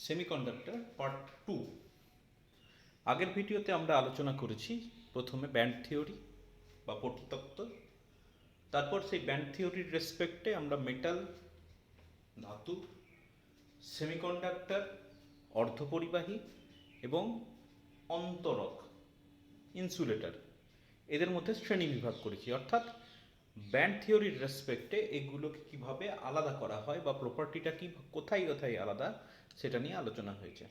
Semiconductor part 2। আগের ভিডিওতে আমরা আলোচনা করেছি প্রথমে ব্যান্ড থিওরি বা পটিতত্ত্ব, তারপর সেই ব্যান্ড থিওরির রেসপেক্টে আমরা মেটাল, ধাতু, সেমিকন্ডাক্টর, অর্ধপরিবাহী এবং অন্তরক ইনসুলেটর এদের মধ্যে শ্রেণী বিভাগ করেছি। অর্থাৎ ব্যান্ড থিওরির রেসপেক্টে এগুলোকে কিভাবে আলাদা করা হয় বা প্রপার্টিটা কি কোথায় কোথায় আলাদা সেটা নিয়ে আলোচনা হয়েছে।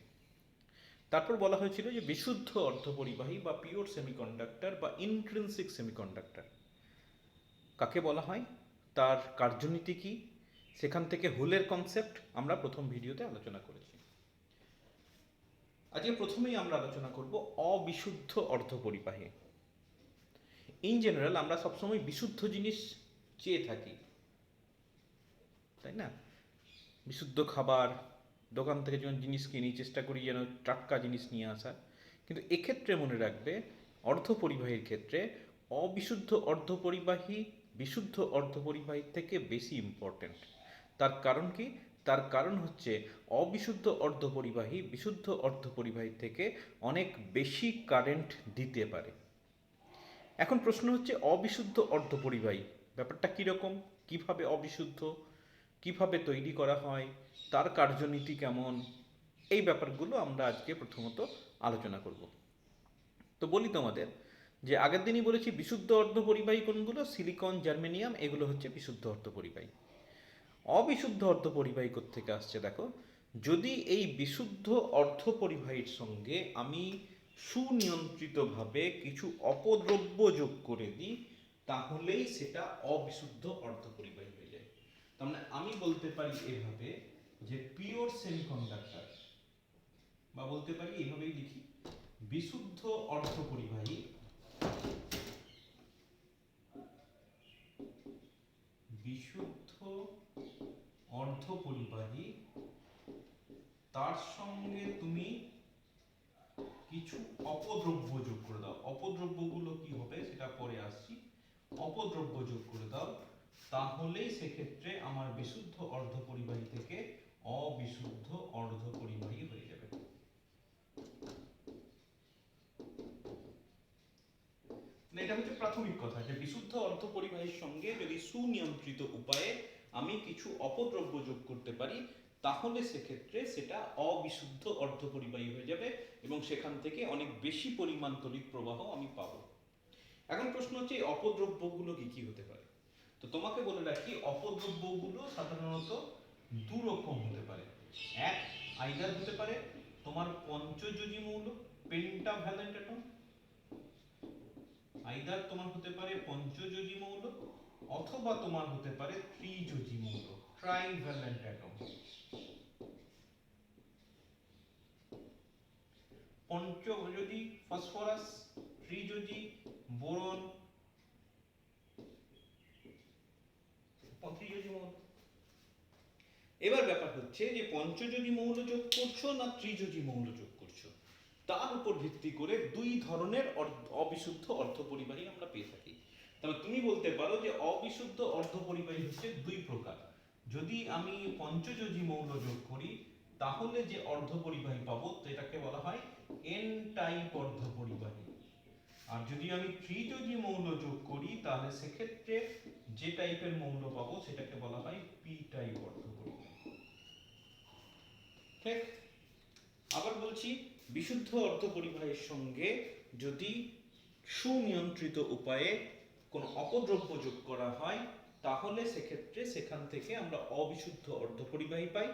তারপর বলা হয়েছিল যে বিশুদ্ধ অর্ধপরিবাহী বা পিওর সেমিকন্ডাক্টর বা ইন্ট্রিনসিক সেমিকন্ডাক্টর কাকে বলা হয়, তার কার্যনীতি কি, সেখান থেকে হোলের কনসেপ্ট আমরা প্রথম ভিডিওতে আলোচনা করেছি। আজকে প্রথমেই আমরা আলোচনা করব অবিশুদ্ধ অর্ধপরিবাহী। ইন জেনারেল আমরা সবসময় বিশুদ্ধ জিনিস চেয়ে থাকি, তাই না? বিশুদ্ধ খাবার, দোকান থেকে যখন জিনিস কিনি চেষ্টা করি যেন টাটকা জিনিস নিয়ে আসা, কিন্তু এক্ষেত্রে মনে রাখবে অর্ধপরিবাহীর ক্ষেত্রে অবিশুদ্ধ অর্ধপরিবাহী বিশুদ্ধ অর্ধপরিবাহীর থেকে বেশি ইম্পর্ট্যান্ট। তার কারণ কি? তার কারণ হচ্ছে অবিশুদ্ধ অর্ধপরিবাহী বিশুদ্ধ অর্ধপরিবাহীর থেকে অনেক বেশি কারেন্ট দিতে পারে। এখন প্রশ্ন হচ্ছে অবিশুদ্ধ অর্ধপরিবাহী ব্যাপারটা কীরকম, কিভাবে অবিশুদ্ধ, কিভাবে তৈরি করা হয়, তার কার্যনীতি কেমন, এই ব্যাপারগুলো আমরা আজকে প্রথমত আলোচনা করব। তো বলি তোমাদের যে আগের দিনই বলেছি বিশুদ্ধ অর্ধপরিবাহী কোনগুলো, সিলিকন, জার্মেনিয়াম, এগুলো হচ্ছে বিশুদ্ধ অর্ধপরিবাহী। অবিশুদ্ধ অর্ধপরিবাহী কোত্থেকে আসছে দেখো, যদি এই বিশুদ্ধ অর্ধপরিবাহীর সঙ্গে আমি সুনিয়ন্ত্রিতভাবে কিছু অপদ্রব্য যোগ করে দিই তাহলেই সেটা অবিশুদ্ধ অর্ধপরিবাহী হয়ে যায়। তার মানে আমি বলতে পারি এভাবে যে পিওর সেমিকন্ডাক্টর, বা বলতে পারি এভাবেই লিখি বিশুদ্ধ অর্ধপরিবাহী বিশুদ্ধ অর্ধপরিবাহী তার সঙ্গে তুমি কিছু অপদ্রব্য যোগ করে দাও। অপদ্রব্যগুলো কি হবে সেটা পরে আসছি। অপদ্রব্য যোগ করে দাও, তাহলেই সেক্ষেত্রে আমার বিশুদ্ধ অর্ধপরিবাহী থেকে অবিশুদ্ধ অর্ধপরিবাহী হয়ে যাবে। এটা হচ্ছে প্রাথমিক কথা, যে বিশুদ্ধ অর্ধপরিবাহীর সঙ্গে যদি সুনিয়ন্ত্রিত উপায়ে আমি কিছু অপদ্রব্য যোগ করতে পারি তাহলে সেক্ষেত্রে সেটা অবিশুদ্ধ অর্ধপরিবাহী হয়ে যাবে এবং সেখান থেকে অনেক বেশি পরিমাণ তড়িৎ প্রবাহ আমি পাবো। এখন প্রশ্ন হচ্ছে এই অপদ্রব্যগুলো কি কি হতে পারে। তো তোমাকে বলে রাখি অপদ্রব্যগুলো সাধারণত দু রকম হতে পারে। এক, আইদার হতে পারে তোমার পঞ্চযোজী মৌল, পেন্টাভ্যালেন্ট অ্যাটম, আইদার তোমার হতে পারে পঞ্চযোজী মৌল অথবা তোমার হতে পারে ত্রিযোজী মৌল, ট্রাইভ্যালেন্ট অ্যাটম। পঞ্চযোজী ফসফরাস, ত্রিযোজী বোরন, ত্রিযোজী মৌল। এবার ব্যাপার হচ্ছে যে পঞ্চযোজী মৌল যোগ করছো না ত্রিযোজী মৌল যোগ করছো, তার উপর ভিত্তি করে দুই ধরনের অবিশুদ্ধ অর্ধপরিবাহী আমরা পেয়ে থাকি। তবে তুমি বলতে পারো যে অবিশুদ্ধ অর্ধপরিবাহী হচ্ছে দুই প্রকার। যদি আমি পঞ্চযোজী মৌল যোগ করি তাহলে যে অর্ধপরিবাহী পাবো সেটাকে বলা হয় এন টাইপ অর্ধপরিবাহী, আর যদি আমি ত্রিযোজী মৌল যোগ করি তাহলে সেক্ষেত্রে যে টাইপের মৌল পাবো সেটাকে বলা হয় পি টাইপ অর্ধপরিবাহী। ঠিক? আবার বলছি, বিশুদ্ধ অর্ধপরিবাহীর সঙ্গে যদি সুনিয়ন্ত্রিত উপায়ে কোনো অপদ্রব্য যোগ করা হয় তাহলে সেক্ষেত্রে সেখান থেকে আমরা অবিশুদ্ধ অর্ধপরিবাহী পাই।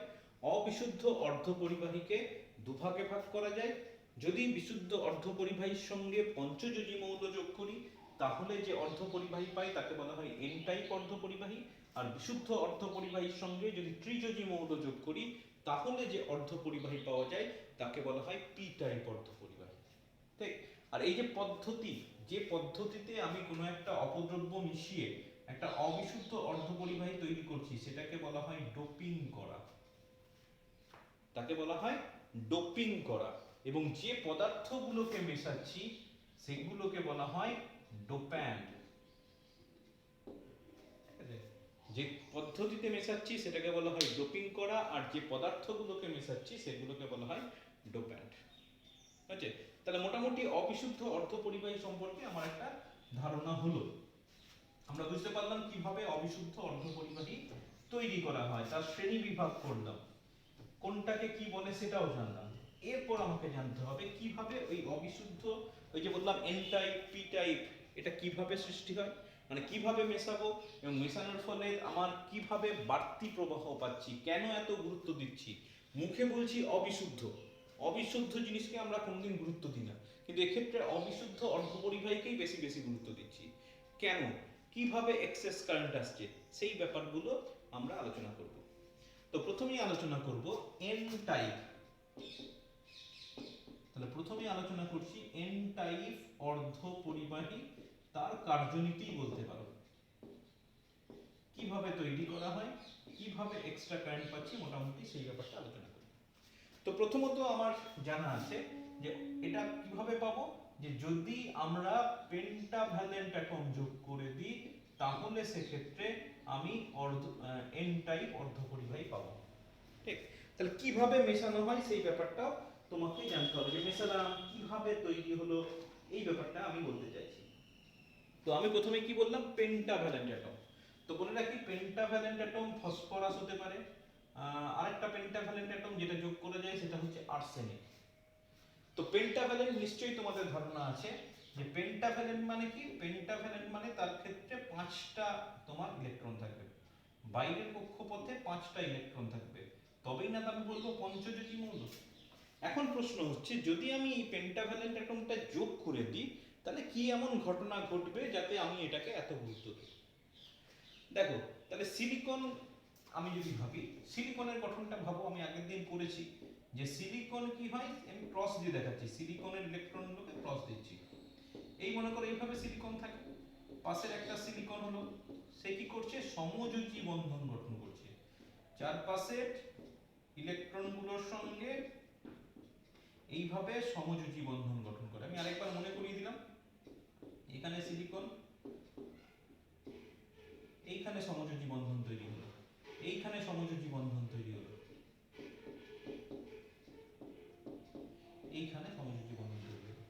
অবিশুদ্ধ অর্ধপরিবাহীকে দুভাগে ভাগ করা যায়। যদি বিশুদ্ধ অর্ধপরিবাহীর সঙ্গে পঞ্চযোজী মৌল যোগ করি তাহলে যে অর্ধপরিবাহী পাই তাকে বলা হয় এন টাইপ অর্ধপরিবাহী, আর বিশুদ্ধ অর্ধপরিবাহীর সঙ্গে যদি ত্রিযোজী মৌল যোগ করি তাহলে যে অর্ধপরিবাহী পাওয়া যায় তাকে বলা হয় পি টাইপ অর্ধপরিবাহী। ঠিক? আর এই যে পদ্ধতি, যে পদ্ধতিতে আমি কোনো একটা অপদ্রব্য মিশিয়ে একটা অবিশুদ্ধ অর্ধপরিবাহী তৈরি করছি সেটাকে বলা হয় ডোপিং করা। তাকে বলা হয় ডোপিং করা। এবং যে পদার্থগুলোকে মেশাচ্ছি সেগুলোকে বলা হয় ডোপ্যান্ট। যে পদ্ধতিতে মেশাচ্ছি সেটাকে বলা হয় ডোপিং করা, আর যে পদার্থগুলোকে মেশাচ্ছি সেগুলোকে বলা হয় ডোপ্যান্ট। আছে? তাহলে মোটামুটি অবিশুদ্ধ অর্ধপরিবাহী সম্পর্কে আমার একটা ধারণা হলো। আমরা বুঝতে পারলাম কিভাবে অবিশুদ্ধ অর্ধপরিবাহী তৈরি করা হয়, তার শ্রেণী বিভাগ করলাম, কোনটাকে কি বলে সেটাও জানলাম। এরপর আমাকে জানতে হবে কিভাবে ওই অবিশুদ্ধ, ওই যে বললাম এন টাইপ পি টাইপ, এটা কিভাবে সৃষ্টি হয়, মানে কিভাবে মেশাবো এবং মেশানোর ফলে আমার কিভাবে বাড়তি প্রবাহ পাচ্ছি, কেন এত গুরুত্ব দিচ্ছি। মুখে বলছি অবিশুদ্ধ, অবিশুদ্ধ জিনিসকে আমরা কোনোদিন গুরুত্ব দিই না, কিন্তু এক্ষেত্রে অবিশুদ্ধ অর্ধপরিবাহীকেই বেশি বেশি গুরুত্ব দিচ্ছি। কেন, কিভাবে এক্সেস কারেন্ট আসছে, সেই ব্যাপারগুলো আমরা আলোচনা করব। তো প্রথমেই আলোচনা করব এন টাইপ। তাহলে প্রথমেই আলোচনা করছি এন টাইপ অর্ধপরিবাহী, তার কার্যনীতি বলতে পারো, কিভাবে তৈরি করা হয়, কিভাবে এক্সট্রা কারেন্ট পাচ্ছি, মোটামুটি সেই ব্যাপারটা আলোচনা করি। তো প্রথমত আমার জানা আছে যে এটা কিভাবে পাবো, যে যদি আমরা পেন্টাভ্যালেন্ট অ্যাটম যোগ করে দিই তাহলে সেক্ষেত্রে আমি এন টাইপ অর্ধপরিবাহী পাবো। ঠিক, তাহলে কিভাবে মেশানো হয় সেই ব্যাপারটাও তোমাকে জানতে হবে, যে মেশালাম কিভাবে তৈরি হলো, এই ব্যাপারটা আমি বলতে চাইছি। তো আমি প্রথমে কি বললাম, পেন্টাভ্যালেন্ট অ্যাটম। তো বলে রাখি পেন্টাভ্যালেন্ট অ্যাটম ফসফরাস হতে পারে, আরেকটা পেন্টাভ্যালেন্ট অ্যাটম যেটা যোগ করা যায় সেটা হচ্ছে আর্সেনিক। তো পেন্টাভ্যালেন্ট নিশ্চয়ই তোমাদের ধারণা আছে যে পেন্টাভ্যালেন্ট মানে কি। পেন্টাভ্যালেন্ট মানে তার ক্ষেত্রে 5টা তোমার ইলেকট্রন থাকবে, বাইরের কক্ষপথে 5টা ইলেকট্রন থাকবে, তবেই না আমি বলবো পঞ্চযোজী মৌল। এখন প্রশ্ন হচ্ছে যদি আমি এই পেন্টাভ্যালেন্ট অ্যাটমটা যোগ করে দিই তাহলে কি এমন ঘটনা ঘটবে যাতে আমি এটাকে এত গুরুত্ব দিই। দেখো, তাহলে সিলিকন, আমি যদি ভাবি সিলিকনের গঠনটা ভাবো, আমি আগের দিন করেছি যে সিলিকন কি হয়, আমি ক্রস দিয়ে দেখাচ্ছি, সিলিকনের ইলেকট্রনগুলোকে ক্রস দিচ্ছি। এই মনে করো এইভাবে সিলিকন থাকে, পাশের একটা সিলিকন হলো, সে কি করছে, সমযোজী বন্ধন গঠন করছে চারপাশের ইলেকট্রনগুলোর সঙ্গে, এইভাবে সমযোজী বন্ধন গঠন করে। আমি আরেকবার মনে করিয়ে দিলাম, এখানে সিলিকন, এইখানে সমযোজী বন্ধন তৈরি হলো, এইখানে সমযোজী বন্ধন তৈরি হলো, এইখানে সমযোজী বন্ধন তৈরি হলো।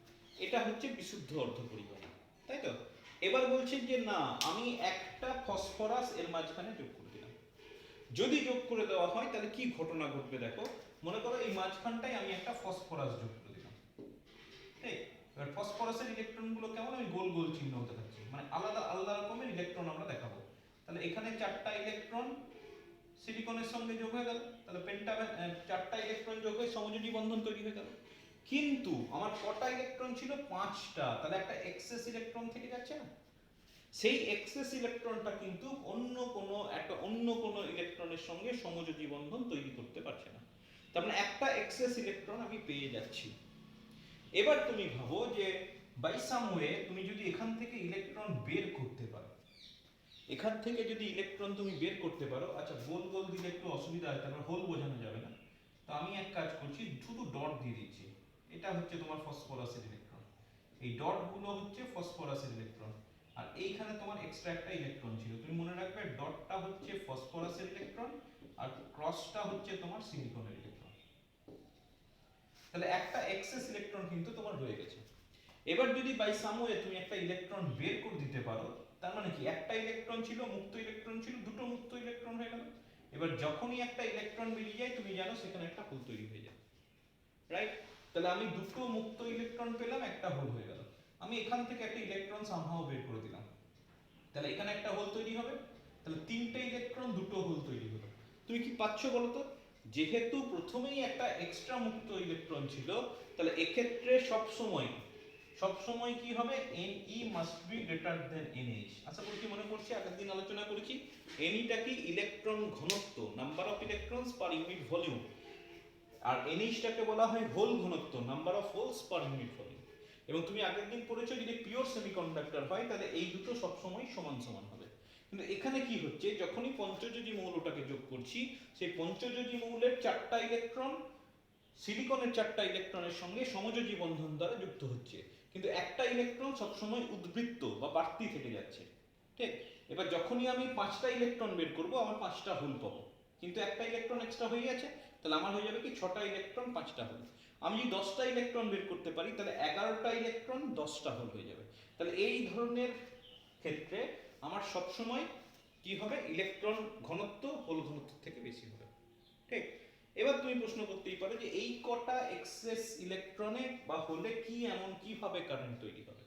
এটা হচ্ছে বিশুদ্ধ অর্ধপরিবাহী, তাই তো? এবার বলছে যে না, আমি একটা ফসফরাস এর মাঝখানে যোগ করে দিলাম। যদি যোগ করে দেওয়া হয় তাহলে কি ঘটনা ঘটবে দেখো, মনে করো এই মাঝখানটায় আমি একটা ফসফরাস যোগ করে দিলাম। ঠিক, এবার ফসফরাসের ইলেকট্রনগুলো কেমন, আমি গোল গোল চিহ্ন হতে থাকছে, মানে আলাদা আলাদা রকমের ইলেকট্রন আমরা দেখাবো। তাহলে এখানে 4টা ইলেকট্রন সিলিকনের সঙ্গে যোগ হয়ে গেল, তাহলে পেন্টাভ্যালেন্ট 4টা ইলেকট্রন যোগ হয়ে সমযোজী বন্ধন তৈরি হয়ে গেল। কিন্তু আমার কটা ইলেকট্রন ছিল, 5টা, তাহলে একটা এক্সেস ইলেকট্রন থেকে যাচ্ছে না। সেই এক্সেস ইলেকট্রনটা কিন্তু অন্য কোনো ইলেকট্রনের সঙ্গে সমযোজী বন্ধন তৈরি করতে পারছে না, তার মানে একটা এক্সেস ইলেকট্রন আমি পেয়ে যাচ্ছি। এবার তুমি ভাবো যে বাই সাম ওয়ে তুমি যদি এখান থেকে ইলেকট্রন বের করতে পারো, এখান থেকে যদি ইলেকট্রন তুমি বের করতে পারো, আচ্ছা গোল গোল দিলে একটু অসুবিধা হয়, তারপর হোল বোঝানো যাবে না, তো আমি এক কাজ করছি, শুধু ডট দিয়ে দিচ্ছি। এটা হচ্ছে তোমার ফসফরাসের ইলেকট্রন, এই ডট গুলো হচ্ছে ফসফরাসের ইলেকট্রন, আর এইখানে তোমার এক্সট্রা একটা ইলেকট্রন ছিল। তুমি মনে রাখবে ডটটা হচ্ছে ফসফরাসের ইলেকট্রন আর ক্রসটা হচ্ছে তোমার সিলিকনের ইলেকট্রন। তাহলে একটা এক্সেস ইলেকট্রন কিন্তু তোমার রয়ে গেছে। এবার যদি বাই সাম ওয়ে তুমি একটা ইলেকট্রন বের করে দিতে পারো, তার মানে কি, একটা ইলেকট্রন ছিল, মুক্ত ইলেকট্রন ছিল, দুটো মুক্ত ইলেকট্রন হয়ে গেল। এবার যখনই একটা ইলেকট্রন বেরিয়ে যায় তুমি জানো সেখানে একটা হোল তৈরি হয়ে যায়, রাইট? তাহলে আমি দুটো মুক্ত ইলেকট্রন পেলাম, একটা হোল হয়ে গেল। আমি এখান থেকে একটা ইলেকট্রন সামহাও বের করে দিলাম, তাহলে এখানে একটা হোল তৈরি হবে, তাহলে 3টে ইলেকট্রন, দুটো হোল তৈরি হলো। তুমি কি পাচ্ছ বলো তো, যেহেতু প্রথমেই একটা এক্সট্রা মুক্ত ইলেকট্রন ছিল, তাহলে এক্ষেত্রে সবসময় কি হবে, Ne must be greater than NH। আশা করি কি মনে পড়ছে, আগের দিন আলোচনা করেছি। Ne টা কি, ইলেকট্রন ঘনত্ব, number of electrons per unit volume, আর NH টাকে বলা হয় হোল ঘনত্ব, number of holes per unit volume. এবং তুমি আগের দিন পড়েছো যদি পিওর সেমিকন্ডাক্টর হয় তাহলে এই দুটো সবসময় সমান সমান হবে। কিন্তু এখানে কি হচ্ছে, যখনই পঞ্চযোজী মৌলটাকে যোগ করছি, সেই পঞ্চযোজী মৌলের 4টা ইলেকট্রন সিলিকনের 4টা ইলেকট্রনের সঙ্গে সমযোজী বন্ধন দ্বারা যুক্ত হচ্ছে, কিন্তু একটা ইলেকট্রন সবসময় উদ্বৃত্ত বা বাড়তি থেকে যাচ্ছে। ঠিক, এবার যখনই আমি 5টা ইলেকট্রন বের করব আমার 5টা হোল পাবো, কিন্তু একটা ইলেকট্রন এক্সট্রা হয়ে গেছে, তাহলে আমার হয়ে যাবে কি 6টা ইলেকট্রন 5টা হোল। আমি যদি 10টা ইলেকট্রন বের করতে পারি তাহলে 11টা ইলেকট্রন 10টা হোল হয়ে যাবে। তাহলে এই ধরনের ক্ষেত্রে আমার সবসময় কি হবে, ইলেকট্রন ঘনত্ব হোল ঘনত্ব থেকে বেশি হবে। ঠিক। এবার তুমি প্রশ্ন করতেই পারো যে এই কটা এক্সেস ইলেকট্রনে বা হোলে কি এমন কিভাবে কারেন্ট তৈরি হবে,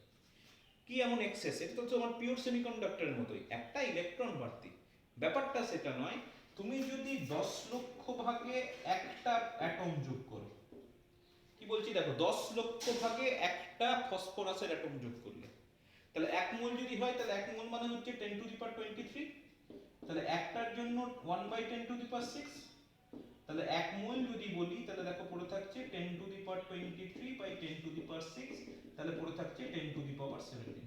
কি এমন এক্সেস, এটা তো তোমার পিওর সেমিকন্ডাক্টরের মতোই, একটা ইলেকট্রন বাড়তি। ব্যাপারটা সেটা নয়, তুমি যদি 10 লক্ষ ভাগে একটা অ্যাটম যোগ করো, কি বলছি দেখো, 10 লক্ষ ভাগে একটা ফসফরাসের অ্যাটম যোগ করলে, তাহলে 1 মোল যদি হয় তাহলে 1 মোল মানে হচ্ছে 10 টু দি পাওয়ার 23, তাহলে একটার জন্য 1/10 টু দি পাওয়ার 6, তাহলে 1 মোল যদি বলি তাহলে দেখো পড়ে থাকছে 10 to the power 23 by 10 to the power 6, তাহলে পড়ে থাকছে 10 টু দি পাওয়ার 17।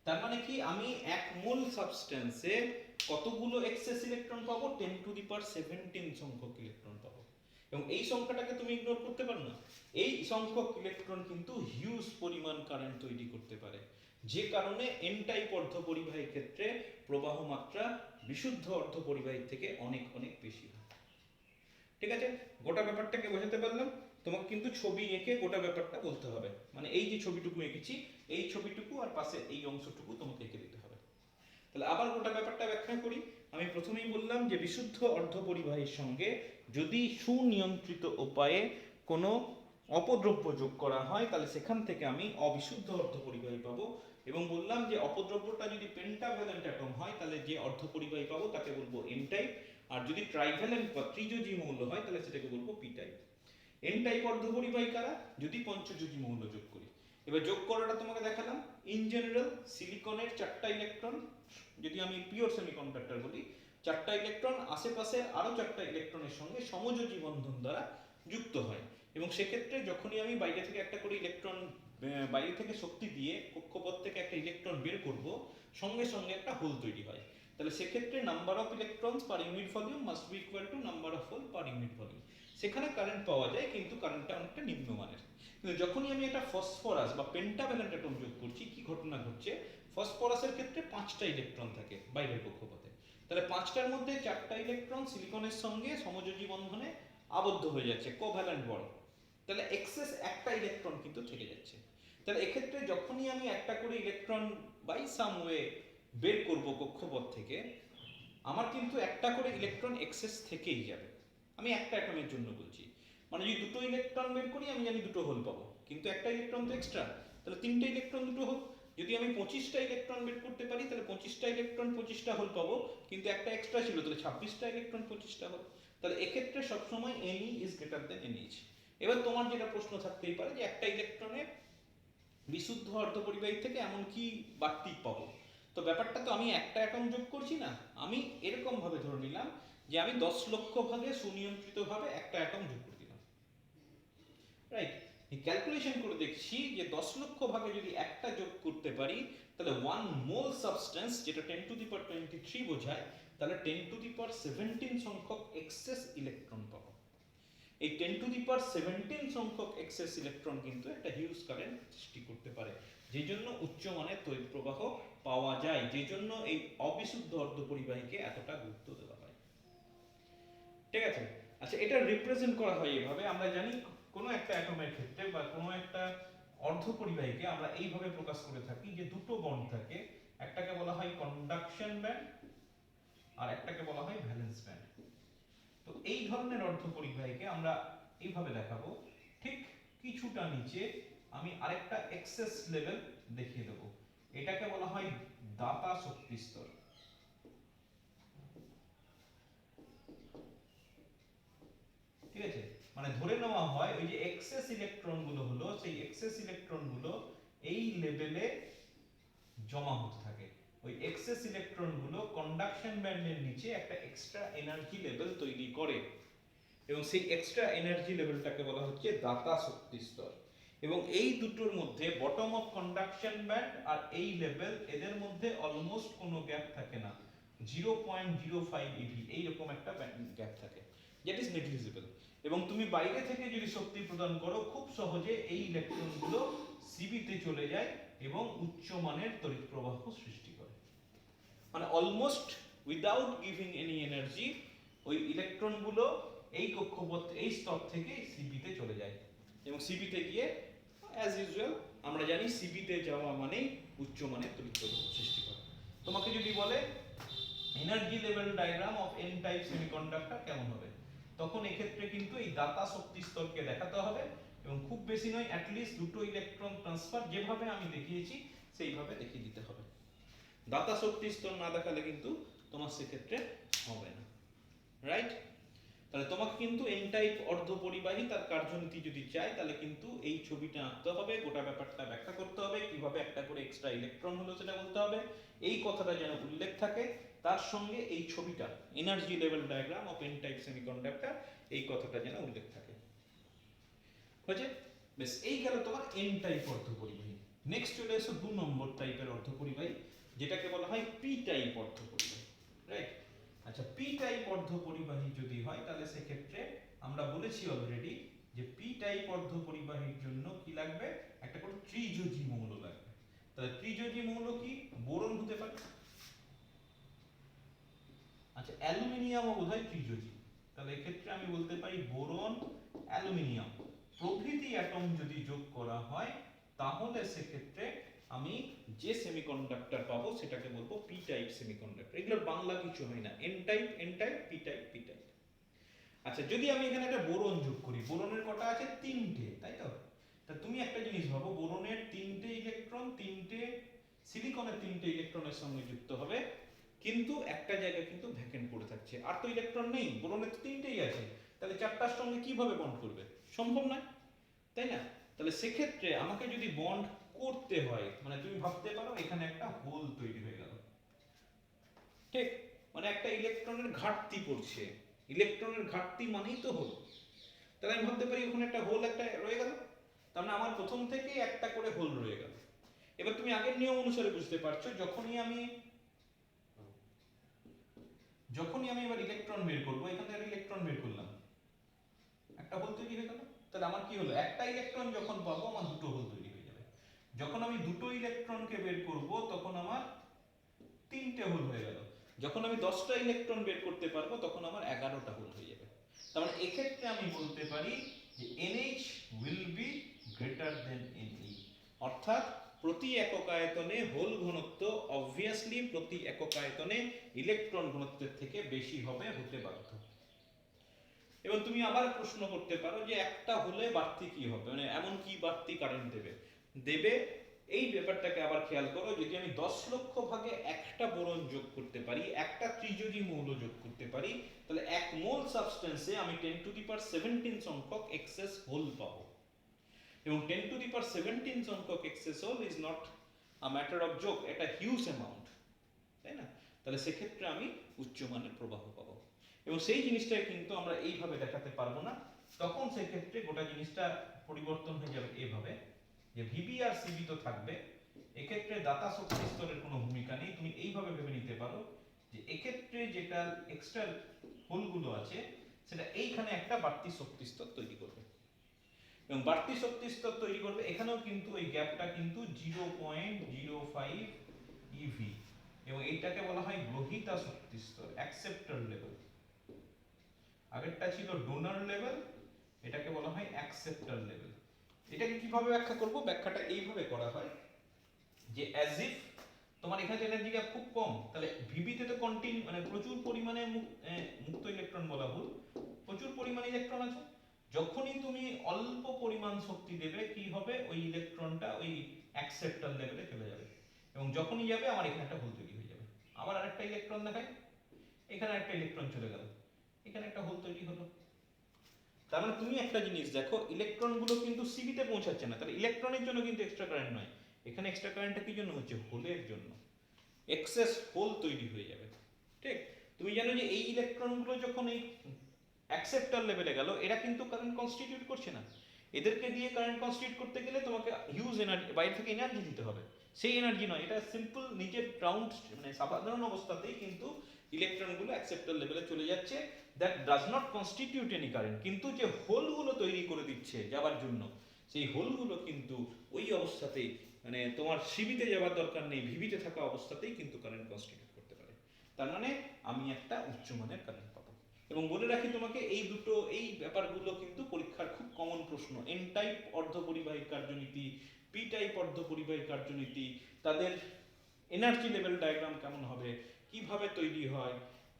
তার মানে কি আমি 1 মোল সাবস্টেন্সে কতগুলো এক্সেস ইলেকট্রন পাবো, 10 টু দি পাওয়ার 17 সংখ্যক ইলেকট্রন পাবো। এবং এই সংখ্যাটাকে তুমি ইগনোর করতে পারো না। এই সংখ্যক ইলেকট্রন কিন্তু হিউজ পরিমাণ কারেন্ট তৈরি করতে পারে, যে কারণে এন টাইপ অর্ধপরিবাহীর ক্ষেত্রে প্রবাহ মাত্রা বিশুদ্ধ অর্ধপরিবাহীর থেকে অনেক অনেক বেশি হয়। ঠিক আছে, গোটা ব্যাপারটাকে বোঝাতে পারলাম। তোমাকে কিন্তু ছবি এঁকে গোটা ব্যাপারটা বলতে হবে, মানে এই যে ছবিটুকু এঁকেছি এই ছবিটুকু আর পাশে এই অংশটুকু তোমাকে এঁকে দিতে হবে। তাহলে আবার গোটা ব্যাপারটা ব্যাখ্যা করি। আমি প্রথমেই বললাম যে বিশুদ্ধ অর্ধপরিবাহীর সঙ্গে যদি সুনিয়ন্ত্রিত উপায়ে কোনো অপদ্রব্য যোগ করা হয় তাহলে সেখান থেকে আমি অবিশুদ্ধ অর্ধপরিবাহী পাবো। এবং বললাম যে অপদ্রব্যটা যদি পেন্টাভ্যালেন্ট অ্যাটম হয় তাহলে যে অর্ধপরিবাহী পাবো তাকে বলবো এন টাইপ, আর যদি ট্রাইভ্যালেন্ট বা ত্রিযোজী মৌল হয় তাহলে সেটাকে বলবো পি টাইপ। এন টাইপ অর্ধপরিবাহী কারা, যদি পঞ্চযোজী মৌল যোগ করি। এবার যোগ করাটা তোমাকে দেখালাম। ইন জেনারেল সিলিকনের 4টা ইলেকট্রন, যদি আমি পিওর সেমিকন্ডাক্টর বলি, 4টা ইলেকট্রন আশেপাশে আরো 4টা ইলেকট্রনের সঙ্গে সমযোজী বন্ধন দ্বারা যুক্ত হয়। এবং সেক্ষেত্রে যখনই আমি বাইরে থেকে একটা করে ইলেকট্রন, বাইরে থেকে শক্তি দিয়ে কক্ষপথ থেকে একটা ইলেকট্রন বের করব, সঙ্গে সঙ্গে একটা হোল তৈরি হয়। তাহলে সেক্ষেত্রে number of electrons per unit volume must be equal to number of hole per unit volume. সেখানে কারেন্ট পাওয়া যায়, কিন্তু কারেন্টটা অনেকটা নিম্নমানের। কিন্তু যখনই আমি একটা ফসফরাস বা পেন্টাভ্যালেন্ট অ্যাটম যোগ করছি, কি ঘটনা ঘটছে, ফসফরাসের ক্ষেত্রে 5টা ইলেকট্রন থাকে বাইরের কক্ষপথে, তাহলে 5টার মধ্যে 4টা ইলেকট্রন সিলিকনের সঙ্গে সমযোজী বন্ধনে আবদ্ধ হয়ে যাচ্ছে, কোভ্যালেন্ট বন্ড, তাহলে এক্সেস একটা ইলেকট্রন কিন্তু থেকে যাচ্ছে। তাহলে এক্ষেত্রে যখনই আমি একটা করে ইলেকট্রন বাই সাম ওয়ে বের করব কক্ষপথ থেকে, আমার কিন্তু একটা করে ইলেকট্রন এক্সেস থেকেই যাবে। আমি একটা অ্যাটমের জন্য বলছি, মানে যদি দুটো ইলেকট্রন বের করি আমি জানি দুটো হোল পাবো, কিন্তু একটা ইলেকট্রন তো এক্সট্রা, তাহলে 3টে ইলেকট্রন দুটো হোল। যদি আমি 25টা ইলেকট্রন বের করতে পারি তাহলে 25টা ইলেকট্রন 25টা হোল পাবো, কিন্তু একটা এক্সট্রা ছিল, তাহলে 26টা ইলেকট্রন 25টা হোল। তাহলে এক্ষেত্রে সবসময় NE is greater than NH। এবার তোমার যেটা প্রশ্ন থাকতেই পারে যে একটা ইলেকট্রনে বিশুদ্ধ অর্ধপরিবাহী থেকে এমন কি বাড়তি পাবো। তো ব্যাপারটা তো আমি একটা অ্যাটম যোগ করছি না, আমি এরকম ভাবে ধরে নিলাম যে আমি 10 লক্ষ ভাগে সুনিয়ন্ত্রিত ভাবে একটা অ্যাটম যোগ করে দিলাম, রাইট। ক্যালকুলেশন করে দেখছি যে 10 লক্ষ ভাগে যদি একটা যোগ করতে পারি তাহলে 1 মোল সাবস্টেন্স, যেটা 10 টু দি পাওয়ার 23 বোঝায়, তাহলে 10 টু দি পাওয়ার 17 সংখ্যক এক্সেস ইলেকট্রন পাবো। এই 10 টু দি পাওয়ার 17 সংখ্যক এক্সেস ইলেকট্রন কিন্তু একটা হিউজ কারেন্ট সৃষ্টি করতে পারে, যে জন্য উচ্চমানের তড়িৎ প্রবাহ পাওয়া যায়, যে জন্য এই অবিশুদ্ধ অর্ধপরিবাহীকে এতটা গুরুত্ব দেওয়া হয়। ঠিক আছে, আচ্ছা এটা রিপ্রেজেন্ট করা হয় এভাবে। আমরা জানি কোনো একটা অ্যাটমের ক্ষেত্রে বা কোনো একটা অর্ধপরিবাহীকে আমরা এইভাবে প্রকাশ করে থাকি যে দুটো বন্ড থাকে, একটাকে বলা হয় কন্ডাকশন ব্যান্ড আর একটাকে বলা হয় ভ্যালেন্স ব্যান্ড। তো এই ধরনের অর্ধপরিবাহীকে আমরা এইভাবে দেখাবো। ঠিক কিছুটা নিচে আমি আরেকটা এক্সেস লেভেল দেখিয়ে দেবো, এটাকে বলা হয় দাতা শক্তি স্তর। ঠিক আছে, মানে ধরে নেওয়া হয় ওই যে এক্সেস ইলেকট্রন গুলো হলো, সেই এক্সেস ইলেকট্রন গুলো এই লেভেলে জমা হতে থাকে। ওই এক্সেস ইলেকট্রন গুলো কন্ডাকশন ব্যান্ডের নিচে একটা এক্সট্রা এনার্জি লেভেল তৈরি করে, এবং সেই এক্সট্রা এনার্জি লেভেলটাকে বলা হচ্ছে দাতা শক্তি স্তর। এবং এই দুটোর মধ্যে বটম অফ কন্ডাকশন ব্যান্ড আর এই লেভেল, এদের মধ্যে অলমোস্ট কোনো গ্যাপ থাকে না, 0.05 eV এইরকম একটা গ্যাপ থাকে, দ্যাট ইজ নেগলিজিবল। এবং তুমি বাইরে থেকে যদি শক্তি প্রদান করো খুব সহজে এই ইলেকট্রনগুলো সিবিতে চলে যায় এবং উচ্চমানের তড়িৎ প্রবাহ সৃষ্টি করে, মানে almost without giving any energy ওই ইলেকট্রনগুলো এই কক্ষপথ এই স্তর থেকে সিবিতে চলে যায় এবং সিবিতে গিয়ে অ্যাজ ইউজুয়াল আমরা জানি সিবিতে যাওয়া মানেই উচ্চমানের তড়িৎ প্রবাহ সৃষ্টি করা। তোমাকে যদি বলে energy level diagram of N type semiconductor কেমন হবে, তখন এক্ষেত্রে কিন্তু এই দাতা শক্তি স্তরকে দেখাতে হবে এবং খুব বেশি নয় অ্যাটলিস্ট দুটো ইলেকট্রন ট্রান্সফার যেভাবে আমি দেখিয়েছি সেইভাবে দেখিয়ে দিতে হবে। দাতা শক্তি স্তর না দেখালে কিন্তু তোমার সেক্ষেত্রে হবে না, রাইট? তাহলে তোমাকে কিন্তু এন টাইপ অর্ধপরিবাহী তার কার্যনীতি যদি চাই তাহলে কিন্তু এই ছবিটা আঁকতে হবে, গোটা ব্যাপারটা ব্যাখ্যা করতে হবে, কিভাবে একটা করে এক্সট্রা ইলেকট্রন হলো সেটা বলতে হবে, এই কথাটা যেন উল্লেখ থাকে, তার সঙ্গে এই ছবিটা energy level diagram of N type semiconductor এই কথাটা যেন উল্লেখ থাকে। হয়েছে? বেশ, এই গেল তোমার এন টাইপ অর্ধপরিবাহী। নেক্সট চলে এসো 2 নম্বর টাইপের অর্ধপরিবাহী, যেটাকে বলা হয় পি টাইপ অর্ধপরিবাহী, রাইট? আচ্ছা, পি টাইপ অর্ধপরিবাহী যদি হয় তাহলে সেক্ষেত্রে আমরা বলেছি অলরেডি যে পি টাইপ অর্ধপরিবাহীর জন্য কি লাগবে, একটা করে ত্রিযোজী মৌল লাগবে। তাহলে ত্রিযোজী মৌল কি? বোরন হতে পারে, আচ্ছা অ্যালুমিনিয়ামও বোধহয় ত্রিযোজী, তাহলে এক্ষেত্রে আমি বলতে পারি বোরন, অ্যালুমিনিয়াম প্রভৃতি অ্যাটম যদি যোগ করা হয় তাহলে সেক্ষেত্রে আমি যে সেমিকন্ডাক্টর পাবো সেটাকে বলবো পি টাইপ সেমিকন্ডাক্টর। এগুলোর বাংলা কিছু হয় না, N type N type, P type P type. আচ্ছা, যদি আমি এখানে একটা বোরন যোগ করি, বোরনের কটা আছে? 3টে, তাই তো? তা তুমি একটা জিনিস ভাবো, বোরনের 3টে ইলেকট্রন, 3টে সিলিকনের 3টে ইলেকট্রনের সঙ্গে যুক্ত হবে, কিন্তু একটা জায়গা কিন্তু ভ্যাকেন্ট পড়ে থাকছে, আর তো ইলেকট্রন নেই, বোরনের তো 3টেই আছে, তাহলে 4টার সঙ্গে কিভাবে বন্ড করবে? সম্ভব নয়, তাই না? তাহলে সেক্ষেত্রে আমাকে যদি বন্ড করতে হয়, মানে তুমি ভাবতে পারো এখানে একটা হোল তৈরি হয়ে গেল, ঠিক? মানে একটা ইলেকট্রনের ঘাটতি পড়ছে, ইলেকট্রনের ঘাটতি মানেই তো হোল। তাহলে আমি ভাবতে পারি ওখানে একটা হোল একটা রয়ে গেল, তার মানে আমার প্রথম থেকেই একটা করে হোল রয়ে গেল। এবার তুমি আগের নিয়ম অনুসারে বুঝতে পারছো, যখনই আমি এবার ইলেকট্রন বের করবো, এখান থেকে ইলেকট্রন বের করলাম, একটা হোল তৈরি হয়ে গেল। তাহলে আমার কি হলো, একটা ইলেকট্রন যখন পাবো আমার দুটো হোল তৈরি হয়ে যাবে। যখন আমি দুটো ইলেকট্রনকে বের করব তখন আমার 3টে হোল হয়ে গেল। যখন আমি 10টা ইলেকট্রন বের করতে পারবো তখন আমার 11টা হোল হয়ে যাবে। তার মানে এক্ষেত্রে আমি বলতে পারি যে NH will be greater than Ne, অর্থাৎ প্রতি একক আয়তনে হোল ঘনত্ব অবভিয়াসলি প্রতি একক আয়তনে ইলেকট্রন ঘনত্বের থেকে বেশি হবে, হতে বাধ্য। এবং তুমি আবার প্রশ্ন করতে পারো যে একটা হলে বাড়তি কি হবে, মানে এমন কি বাড়তি কারেন্ট দেবে দেবে এই ব্যাপারটাকে আবার খেয়াল করো, যদি আমি 10 লক্ষ ভাগে একটা বোরন যোগ করতে পারি, একটা ত্রিযোজী মৌল যোগ করতে পারি, তাহলে 1 মোল সাবস্টেন্সে আমি 10^17 সংখ্যক এক্সেস হোল পাবো। এবং 10^17 সংখ্যক excess hole is not a matter of joke, এটা হিউজ অ্যামাউন্ট, তাই না? তাহলে সেক্ষেত্রে আমি উচ্চমানের প্রবাহ পাবো। এবং সেই জিনিসটাকে কিন্তু আমরা এইভাবে দেখাতে পারবো না, তখন সেক্ষেত্রে গোটা জিনিসটা পরিবর্তন হয়ে যাবে এভাবে যে ভিবি আর সিবি তো থাকবে, এক্ষেত্রে দাতা শক্তি স্তরের কোনো ভূমিকা নেই। তুমি এইভাবে ভেবে নিতে পারো যে এক্ষেত্রে যেটা এক্সট্রা হোলগুলো আছে সেটা এইখানে একটা বাড়তি শক্তি স্তর তৈরি করবে, এবং বাড়তি শক্তি স্তর তৈরি করবে, এখানেও কিন্তু এই গ্যাপটা কিন্তু 0.05 ইভি, এবং এইটাকে বলা হয় গ্রহিতা শক্তি স্তর, অ্যাকসেপ্টর লেভেল। আগেরটা ছিল ডোনার লেভেল, এটাকে বলা হয় অ্যাকসেপ্টর লেভেল। এটাকে কিভাবে ব্যাখ্যা করব? ব্যাখ্যাটা এইভাবে করা হয় যে অ্যাজ ইফ তোমার এখানে এনার্জি গ্যাপ খুব কম, তাহলে ভিবিতে তো কন্টিনিউ মানে প্রচুর পরিমাণে মুক্ত ইলেকট্রন বলা ভুল, প্রচুর পরিমাণে ইলেকট্রন আছে। যখনই তুমি অল্প পরিমাণ শক্তি দেবে কি হবে, ওই ইলেকট্রনটা ওই অ্যাকসেপ্টর লেভেলে চলে যাবে, এবং যখনই যাবে আমার এখানে একটা হোল তৈরি হয়ে যাবে। আবার আরেকটা ইলেকট্রন দেখায়, এখানে একটা ইলেকট্রন চলে গেল, এখানে একটা হোল তৈরি হলো। তার মানে তুমি একটা জিনিস দেখো, ইলেকট্রনগুলো কিন্তু সিবিতে পৌঁছাচ্ছে না, তাহলে ইলেকট্রনের জন্য কিন্তু এক্সট্রা কারেন্ট নয়, এখানে এক্সট্রা কারেন্টটা কি জন্য হচ্ছে? হোলের জন্য, এক্সেস হোল তৈরি হয়ে যাবে, ঠিক? তুমি জানো যে এই ইলেকট্রনগুলো যখন এই অ্যাকসেপ্টর লেভেলে গেল, এরা কিন্তু কারেন্ট কনস্টিটিউট করছে না, এদেরকে দিয়ে কারেন্ট কনস্টিটিউট করতে গেলে তোমাকে হিউজ এনার্জি, বাইরে থেকে এনার্জি দিতে হবে, সেই এনার্জি নয়, এটা সিম্পল নিজের গ্রাউন্ড মানে সাধারণ অবস্থাতেই কিন্তু ইলেকট্রনগুলো অ্যাকসেপ্টর লেভেলে চলে যাচ্ছে, that does not constitute any current. কিন্তু যে হোলগুলো তৈরি করে দিচ্ছে যাওয়ার জন্য, সেই হোলগুলো কিন্তু ওই অবস্থাতেই মানে তোমার সিবিতে যাওয়ার দরকার নেই, ভিবিতে থাকা অবস্থাতেই কিন্তু কারেন্ট কনস্টিটিউট করতে পারে। তার মানে আমি একটা উচ্চমানের কারেন্ট পাবো। এবং বলে রাখি তোমাকে এই ব্যাপারগুলো কিন্তু পরীক্ষার খুব কমন প্রশ্ন। এন টাইপ অর্ধপরিবাহী কার্যনীতি, পি টাইপ অর্ধপরিবাহী কার্যনীতি, তাদের এনার্জি লেভেল ডায়াগ্রাম কেমন হবে, কিভাবে তৈরি হয়,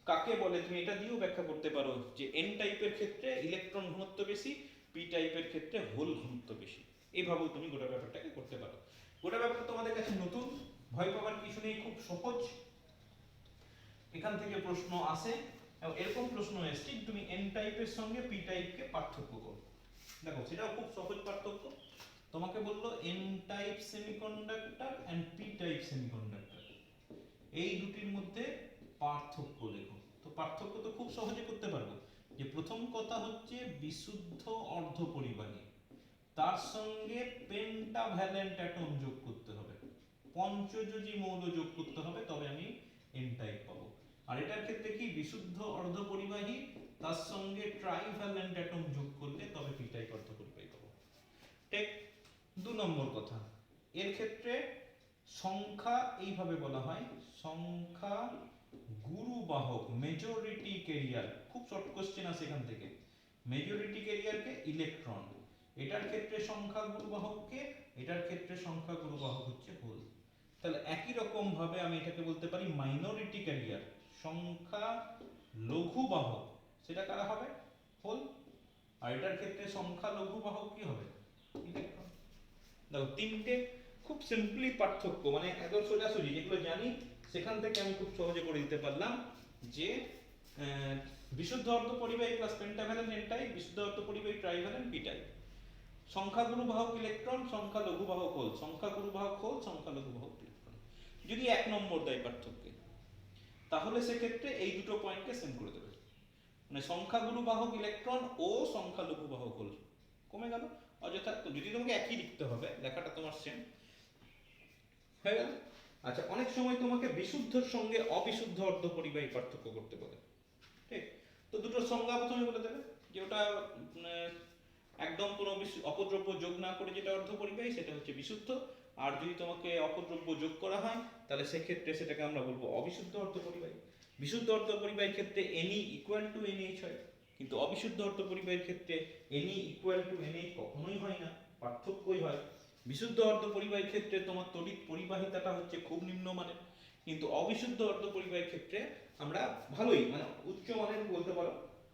কাকে বলে, তুমি এটা দিয়েও ব্যাখ্যা করতে পারো যে এন টাইপের ক্ষেত্রে ইলেকট্রন ঘনত্ব বেশি, পি টাইপের ক্ষেত্রে হোল ঘনত্ব বেশি। এইভাবেও তুমি গোটা ব্যাপারটাকে করতে পারো। গোটা ব্যাপারটা তোমাদের কাছে নতুন, ভয় পাওয়ার কিছু নেই, খুব সহজ। এখান থেকে প্রশ্ন আসে, এবং এরকম প্রশ্ন এসছে তুমি এন টাইপের সঙ্গে পি টাইপকে পার্থক্য করো। দেখো সেটাও খুব সহজ পার্থক্য। তোমাকে বললো N type semiconductor and P type semiconductor, এই দুটির মধ্যে পার্থক্য লেখো। তো পার্থক্য তো খুব সহজে করতে পারবো। যে প্রথম কথা হচ্ছে বিশুদ্ধ অর্ধপরিবাহী, তার সঙ্গে পেন্টাভ্যালেন্ট অ্যাটম যোগ করতে হবে, পঞ্চযোজী মৌল যোগ করতে হবে, তবে আমি এন টাইপ পাবো। আর এটার ক্ষেত্রে কি বিশুদ্ধ অর্ধপরিবাহী তার সঙ্গে ট্রাইভ্যালেন্ট অ্যাটম যোগ করলে তবে পি টাইপ অর্ধপরিবাহী পাবো। ঠিক। 2 নম্বর কথা, এর ক্ষেত্রে সংখ্যা এইভাবে বলা হয়, সংখ্যা গুরুবাহক, মেজরিটি ক্যারিয়ার, খুব শর্ট কোশ্চেন আছে এখান থেকে। মেজরিটি ক্যারিয়ারকে ইলেকট্রন, এটার ক্ষেত্রে সংখ্যা গুরুবাহককে, এটার ক্ষেত্রে সংখ্যা গুরুবাহক হচ্ছে হোল। তাহলে একই রকম ভাবে আমি এটাকে বলতে পারি মাইনরিটি ক্যারিয়ার, সংখ্যা লঘুবাহক, সেটা কারা হবে, হোল। আর এটার ক্ষেত্রে সংখ্যা লঘুবাহক কি হবে, ইলেকট্রন। দেখো তিনটে খুব সিম্পলি পার্থক্য, মানে একদম সোজাসুজি যেগুলো জানি সেখান থেকে আমি খুব সহজে করে দিতে পারলাম যে বিশুদ্ধ অর্ধপরিবাহী প্লাস পেন্টাভ্যালেন্ট এন টাইপ, বিশুদ্ধ অর্ধপরিবাহী ট্রাইভ্যালেন্ট পি টাইপ, সংখ্যা গুরুবাহক ইলেকট্রন, সংখ্যা লঘুবাহক হোল, সংখ্যা গুরুবাহক হোল, সংখ্যা লঘুবাহক ইলেকট্রন। যদি 1 নম্বর দেয় পার্থক্যে, তাহলে সেক্ষেত্রে এই দুটো পয়েন্টকে সেম করে দেবে, মানে সংখ্যা গুরুবাহক ইলেকট্রন ও সংখ্যা লঘুবাহক হোল কমে গেল। অযথা যদি তোমাকে একই লিখতে হবে, লেখাটা তোমার সেম হয়ে গেল। আচ্ছা, অনেক সময় তোমাকে বিশুদ্ধর সঙ্গে অবিশুদ্ধ অর্ধপরিবাহী পার্থক্য করতে বলে, ঠিক? তো দুটো সংজ্ঞা প্রথমে বলে দেবে, যে ওটা একদম কোনো অপদ্রব্য যোগ না করে যেটা অর্ধপরিবাহী সেটা হচ্ছে বিশুদ্ধ, আর যদি তোমাকে অপদ্রব্য যোগ করা হয় তাহলে সেক্ষেত্রে সেটাকে আমরা বলবো অবিশুদ্ধ অর্ধপরিবাহী। বিশুদ্ধ অর্ধপরিবাহীর ক্ষেত্রে Ni ইকুয়াল টু NH হয়, কিন্তু অবিশুদ্ধ অর্ধপরিবাহীর ক্ষেত্রে Ni ইকুয়াল টু NH কখনোই হয় না, পার্থক্যই হয়। বিশুদ্ধ অর্ধপরিবাহীর ক্ষেত্রে তোমার তড়িৎ পরিবাহিতাটা হচ্ছে খুব নিম্নমানের, কিন্তু অবিশুদ্ধ অর্ধপরিবাহীর ক্ষেত্রে আমরা ভালোই, মানে উচ্চ মানের বলতে পারো,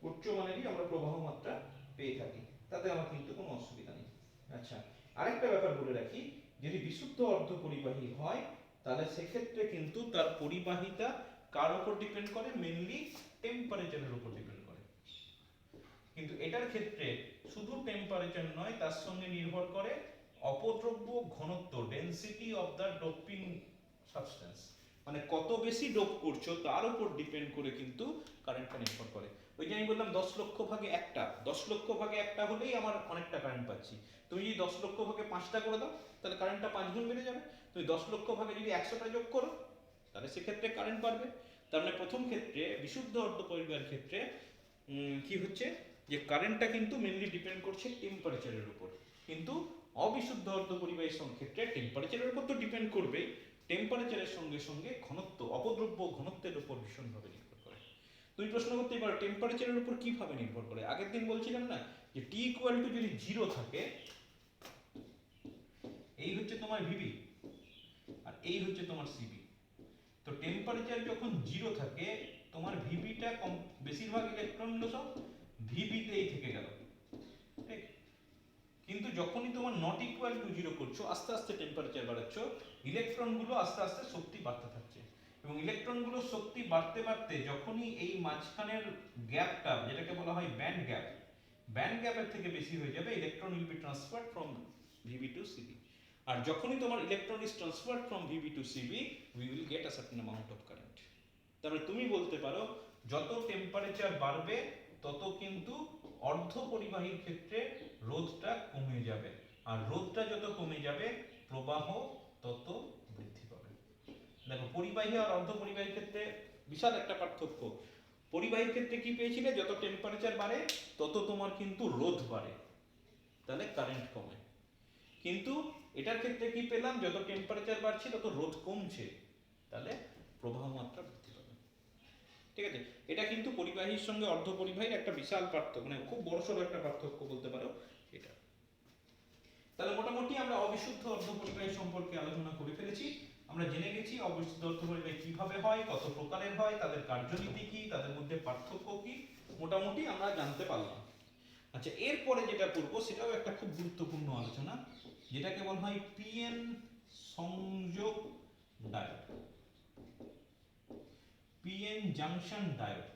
উচ্চ মানেরই আমরা প্রবাহ মাত্রা পেয়ে থাকি, তাতে আমার কিন্তু কোনো অসুবিধা নেই। আচ্ছা, আরেকটা ব্যাপার বলে রাখি, যদি বিশুদ্ধ অর্ধপরিবাহী হয় তাহলে সেক্ষেত্রে কিন্তু তার পরিবাহিতা কার উপর ডিপেন্ড করে, মেইনলি টেম্পারেচারের উপর ডিপেন্ড করে। কিন্তু এটার ক্ষেত্রে শুধু টেম্পারেচার নয়, তার সঙ্গে নির্ভর করে অপদ্রব্য ঘনত্ব, density of the doping substance, মানে কত বেশি ডোপ করছো তার উপর ডিপেন্ড করে কিন্তু কারেন্টটা নির্ভর করে। ওই যে আমি বললাম 10 লক্ষ ভাগে একটা, 10 লক্ষ ভাগে একটা হলেই আমার অনেকটা কারেন্ট পাচ্ছি। তুমি যদি 10 লক্ষ ভাগে 5টা করে দাও তাহলে কারেন্টটা 5 গুণ বেড়ে যাবে। তুমি 10 লক্ষ ভাগে যদি 100টা যোগ করো তাহলে সেক্ষেত্রে কারেন্ট বাড়বে। তার মানে প্রথম ক্ষেত্রে বিশুদ্ধ অর্ধপরিবাহীর ক্ষেত্রে কি হচ্ছে, যে কারেন্টটা কিন্তু মেইনলি ডিপেন্ড করছে টেম্পারেচারের উপর, কিন্তু অবিশুদ্ধ অর্ধপরিবাহীর ক্ষেত্রে টেম্পারেচারের উপর তো ডিপেন্ড করবেই, টেম্পারেচারের সঙ্গে সঙ্গে ঘনত্ব, অপদ্রব্য ঘনত্বের উপর ভীষণভাবে নির্ভর করে। তুমি প্রশ্ন করতেই পারো টেম্পারেচারের উপর কিভাবে নির্ভর করে। আগের দিন বলছিলাম না যে টি ইকুয়াল টু যদি 0 থাকে, এই হচ্ছে তোমার ভিবি আর এই হচ্ছে তোমার সিবি, তো টেম্পারেচার যখন 0 থাকে তোমার ভিবিটা বেশিরভাগ ইলেকট্রনগুলো সব ভিবিতেই থেকে গেল, ঠিক? কিন্তু যখনই তোমার নট ইকুয়াল টু 0 করছো, আস্তে আস্তে টেম্পারেচার বাড়াচ্ছ, ইলেকট্রনগুলো আস্তে আস্তে শক্তি বাড়তে থাকছে, এবং ইলেকট্রনগুলো শক্তি বাড়তে বাড়তে যখনই এই মাঝখানের গ্যাপটা, যেটাকে বলা হয় ব্যান্ড গ্যাপ, ব্যান্ড গ্যাপের থেকে বেশি হয়ে যাবে, electron will be transferred from VB to CB. আর যখনই তোমার electron is transferred from VB to CB, we will get a certain amount of current. তাহলে তুমি বলতে পারো যত টেম্পারেচার বাড়বে তত কিন্তু অর্ধপরিবাহীর ক্ষেত্রে রোধটা কমে যাবে, আর রোধটা যত কমে যাবে প্রবাহ তত বৃদ্ধি পাবে। দেখো পরিবাহী আর অর্ধপরিবাহীর ক্ষেত্রে বিশাল একটা পার্থক্য। পরিবাহীর ক্ষেত্রে কি পেয়েছিলে, যত টেম্পারেচার বাড়ে তত তোমার কিন্তু রোধ বাড়ে, তাহলে কারেন্ট কমে। কিন্তু এটার ক্ষেত্রে কি পেলাম, যত টেম্পারেচার বাড়ছে তত রোধ কমছে, তাহলে প্রবাহ মাত্রা বৃদ্ধি পাবে। ঠিক আছে, এটা কিন্তু পরিবাহীর সঙ্গে অর্ধপরিবাহীর একটা বিশাল পার্থক্য, মানে খুব বড়সড় একটা পার্থক্য বলতে পারো এটা। তাহলে মোটামুটি আমরা অবিশুদ্ধ অর্ধপরিবাহী সম্পর্কে আলোচনা করে ফেলেছি। আমরা জেনে গেছি অবিশুদ্ধ অর্ধপরিবাহী কিভাবে হয়, কত প্রকারের হয়, তাদের কার্যনীতি কি, তাদের মধ্যে পার্থক্য কি, মোটামুটি আমরা জানতে পারলাম। আচ্ছা, এরপরে যেটা করবো সেটাও একটা খুব গুরুত্বপূর্ণ আলোচনা, যেটাকে বলা হয় পিএন সংযোগ diode, PN junction diode.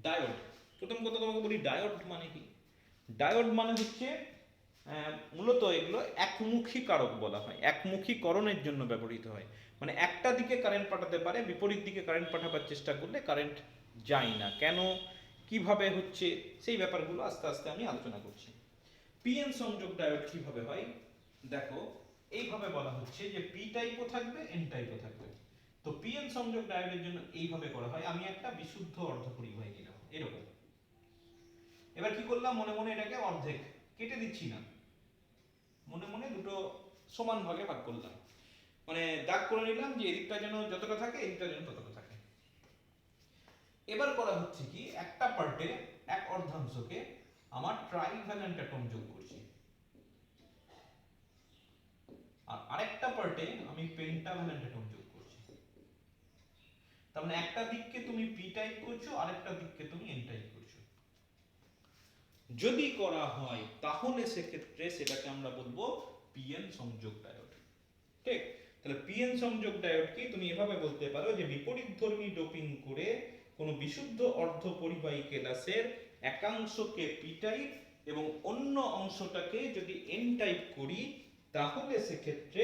Diode, প্রথম কথা তোমাকে বলি ডায়োড মানে কি। ডায়োড মানে হচ্ছে মূলত এগুলো একমুখী কারক বলা হয়, একমুখীকরণের জন্য ব্যবহৃত হয়। মানে একটা দিকে কারেন্ট পাঠাতে পারে, বিপরীত দিকে কারেন্ট পাঠাবার চেষ্টা করলে কারেন্ট যায় না। কেন, কিভাবে হচ্ছে, সেই ব্যাপারগুলো আস্তে আস্তে আমি আলোচনা করছি। পিএন সংযোগ ডায়োড কিভাবে হয় দেখো, এইভাবে বলা হচ্ছে যে পি টাইপও থাকবে, এন টাইপও থাকবে। তো পিএন সংযোগ ডায়োডের জন্য এইভাবে করা হয়, আমি একটা বিশুদ্ধ অর্ধপরিবাহী নিলাম এরকম। এবার কি করলাম, মনে মনে এটাকে অর্ধেক কেটে দিচ্ছি না, মনে মনে দুটো সমান ভাগে ভাগ করলাম, মানে দাগ করে নিলাম যে এদিকটা যেন যতটা থাকে এদিকটা যেন ততটা থাকে। এবার করা হচ্ছে কি, একটা পার্টে এক অর্ধাংশকে আমার ট্রাইভ্যালেন্ট অ্যাটম যোগ করছি, আর আরেকটা পার্টে আমি পেন্টাভ্যালেন্ট অ্যাটম যোগ করছি। তার মানে একটা দিককে তুমি পি টাইপ করছো, আরেকটা দিককে তুমি এন টাইপ করছো। যদি করা হয় তাহলে সেক্ষেত্রে সেটাকে আমরা বলবো পিএন সংযোগ ডায়োড। ঠিক, তাহলে পিএন সংযোগ ডায়োড কি তুমি এভাবে বলতে পারো যে বিপরীতধর্মী ডোপিং করে কোনো বিশুদ্ধ অর্ধপরিবাহী কেলাসের একাংশকে পি টাইপ এবং অন্য অংশটাকে যদি এন টাইপ করি, তাহলে সেক্ষেত্রে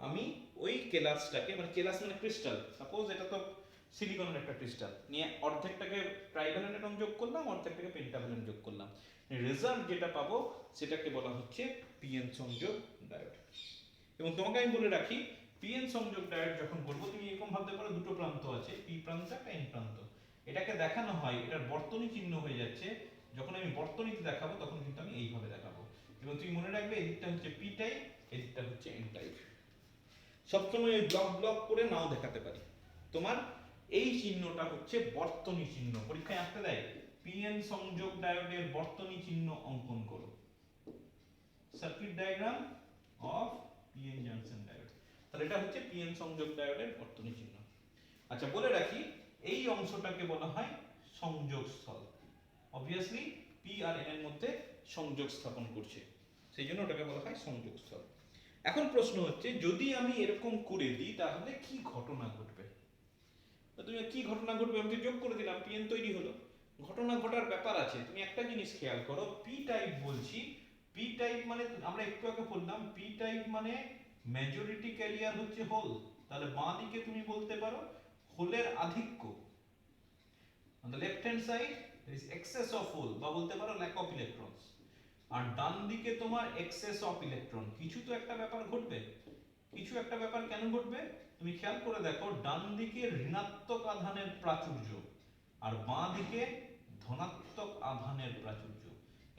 আমি ওই কেলাসটাকে, মানে কেলাস মানে ক্রিস্টাল, সাপোজ এটা তো সিলিকনের একটা ক্রিস্টাল নিয়ে অর্ধেকটাকে ট্রাইভ্যালেন্ট অ্যাটম যোগ করলাম, অর্ধেকটাকে পেন্টাভ্যালেন্ট যোগ করলাম, রেজাল্ট যেটা পাবো সেটাকে বলা হচ্ছে পিএন সংযোগ ডায়োড। এবং তোমাকে আমি বলে রাখি, পিএন সংযোগ ডায়োড যখন করবো তুমি এরকম ভাবতে পারো দুটো প্রান্ত আছে, পি প্রান্ত একটা এন প্রান্ত, এটাকে দেখানো হয়, এটার বর্তনী চিহ্ন হয়ে যাচ্ছে, যখন আমি বর্তনীতে দেখাবো তখন কিন্তু আমি এইভাবে দেখাবো। এবং তুমি মনে রাখবে এদিকটা হচ্ছে পি টাইপ, এদিকটা হচ্ছে এন টাইপ। সবসময় ওই ব্লক ব্লক করে নাও দেখাতে পারি। তোমার এই চিহ্নটা হচ্ছে বর্তনী চিহ্ন, পরীক্ষায় আসতে দেয় পিএন সংযোগ ডায়োডের বর্তনী চিহ্ন অঙ্কন করো, circuit diagram of PN junction diode. তাহলে এটা হচ্ছে পিএন সংযোগ ডায়োডের বর্তনী চিহ্ন। আচ্ছা, বলে রাখি এই অংশটাকে বলা হয় সংযোগ স্থল। অবভিয়াসলি পি আর এন এর মধ্যে সংযোগ স্থাপন করছে, সেই জন্য ওটাকে বলা হয় সংযোগ স্থল। এখন প্রশ্ন হচ্ছে, যদি আমি এরকম করে দিই তাহলে কি ঘটনা ঘটবে। তুমি কি ঘটনা ঘটবে, আমি যোগ করে দিলাম, পিএন তৈরি হলো। ঘটনা ঘটার ব্যাপার আছে, তুমি একটা জিনিস খেয়াল করো, পি টাইপ বলছি, পি টাইপ মানে আমরা একটু আগে বললাম পি টাইপ মানে মেজরিটি ক্যারিয়ার হচ্ছে হোল, তাহলে বাঁ দিকে তুমি বলতে পারো হোলের আধিক্য, on the left hand side there is excess of hole বা বলতে পারো lack of electrons, আর ডান দিকে তোমার excess of electron। কিছু তো একটা ব্যাপার ঘটবে, কিছু একটা ব্যাপার কেন ঘটবে তুমি খেয়াল করে দেখো, ডান দিকে ঋণাত্মক আধানের প্রাচুর্য আর বাঁ দিকে ধনাত্মক আধানের প্রাচুর্য।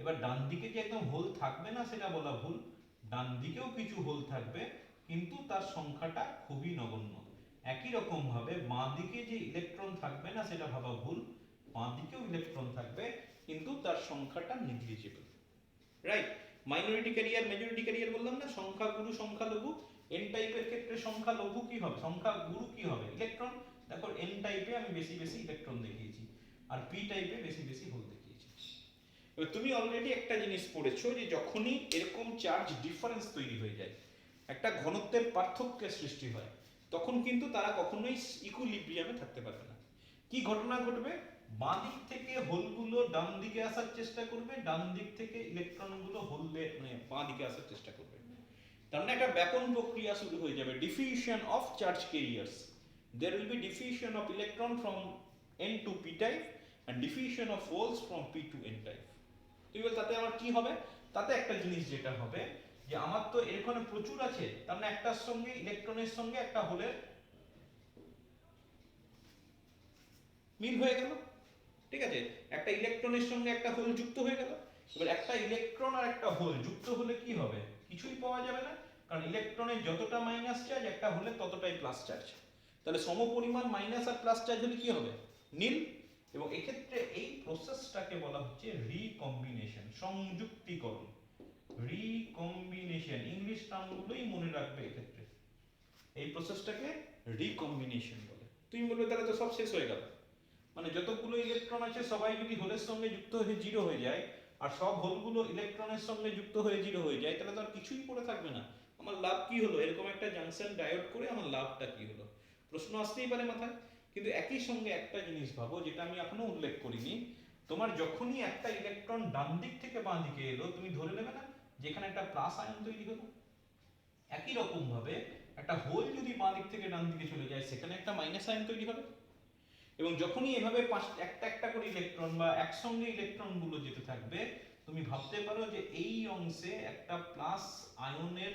এবার ডান দিকে যে একদম হোল থাকবে না সেটা বলা ভুল, ডান দিকেও কিছু হোল থাকবে কিন্তু তার সংখ্যাটা খুবই নগণ্য। একই রকম ভাবে বাঁ দিকে যে ইলেকট্রন থাকবে না সেটা ভাবা ভুল, বাঁ দিকেও ইলেকট্রন থাকবে কিন্তু তার সংখ্যাটা negligible. Right, minority career majority career বললাম না, সংখ্যা গুরু সংখ্যা লঘু। এন টাইপের ক্ষেত্রে সংখ্যা লঘু কি হবে, সংখ্যা গুরু কি হবে, ইলেকট্রন। দেখো এন টাইপে আমি বেশি বেশি ইলেকট্রন দেখিয়েছি আর পি টাইপে বেশি বেশি হোল দেখিয়েছি। এবার তুমি অলরেডি একটা জিনিস পড়েছো যে যখনই এরকম চার্জ ডিফারেন্স তৈরি হয়ে যায়, একটা ঘনত্বের পার্থক্যের সৃষ্টি হয়, তখন কিন্তু তারা কখনোই ইকুইলিব্রিয়ামে থাকতে পারবে না। কি ঘটনা ঘটবে, বাঁ দিক থেকে হোলগুলো ডান দিকে আসার চেষ্টা করবে, ডান দিক থেকে ইলেকট্রনগুলো হোলে মানে বাঁ দিকে আসার চেষ্টা করবে। তার মানে একটা ব্যাপন প্রক্রিয়া শুরু হয়ে যাবে, diffusion of charge carriers. There will be diffusion of electron from N to P type and diffusion of holes from P to N type. তুই বল তাতে আমার কি হবে, তাতে একটা জিনিস যেটা হবে যে আমার তো এখানে প্রচুর আছে, তার মানে একটার সঙ্গে ইলেকট্রনের সঙ্গে একটা হোলের মিল হয়ে গেল। ঠিক আছে, একটা ইলেকট্রনের সঙ্গে একটা হোল যুক্ত হয়ে গেল। এবার একটা ইলেকট্রন আর একটা হোল যুক্ত হলে কি হবে, কিছুই পাওয়া যাবে না, কারণ ইলেকট্রনের যতটা মাইনাস চার্জ একটা হলে ততটাই প্লাস চার্জ। তাহলে সমপরিমাণ মাইনাস আর প্লাস চার্জ হলে কি হবে? নীল। এবং এক্ষেত্রে এই প্রসেসটাকে বলা হচ্ছে রিকম্বিনেশন, সংযুক্তিকরণ। রিকম্বিনেশন, ইংলিশ টার্মগুলোই মনে রাখবে এক্ষেত্রে। এই প্রসেসটাকে রিকম্বিনেশন বলে। তুমি বলবে তাহলে তো সব শেষ হয়ে গেল, মানে যতগুলো ইলেকট্রন আছে সবাই যদি হোলের সঙ্গে যুক্ত হয়ে জিরো হয়ে যায় আর সব হোলগুলো ইলেকট্রনের সঙ্গে যুক্ত হয়ে জিরো হয়ে যায়, তাহলে তো আর কিছুই পড়ে থাকবে না। আমার লাভ কি হলো? এরকম একটা জাংশন ডায়োড করে আমার লাভটা কি হলো? প্রশ্ন আসতেই পারে মাথায়। কিন্তু একই সঙ্গে একটা জিনিস ভাবো, যেটা আমি এখনো উল্লেখ করিনি। তোমার যখনই একটা ইলেকট্রন ডান দিক থেকে বাঁ দিকে এলো, তুমি ধরে নেবে না যেখানে একটা প্লাস আয়ন তৈরি হলো? একই রকম ভাবে একটা হোল যদি বাঁ দিক থেকে ডান দিকে চলে যায়, সেখানে একটা মাইনাস আয়ন তৈরি হবে। এবং যখনই এভাবে একটা একটা করে ইলেকট্রন বা একসঙ্গে ইলেকট্রনগুলো যেতে থাকবে, তুমি ভাবতে পারো যে এই অংশে একটা প্লাস আয়নের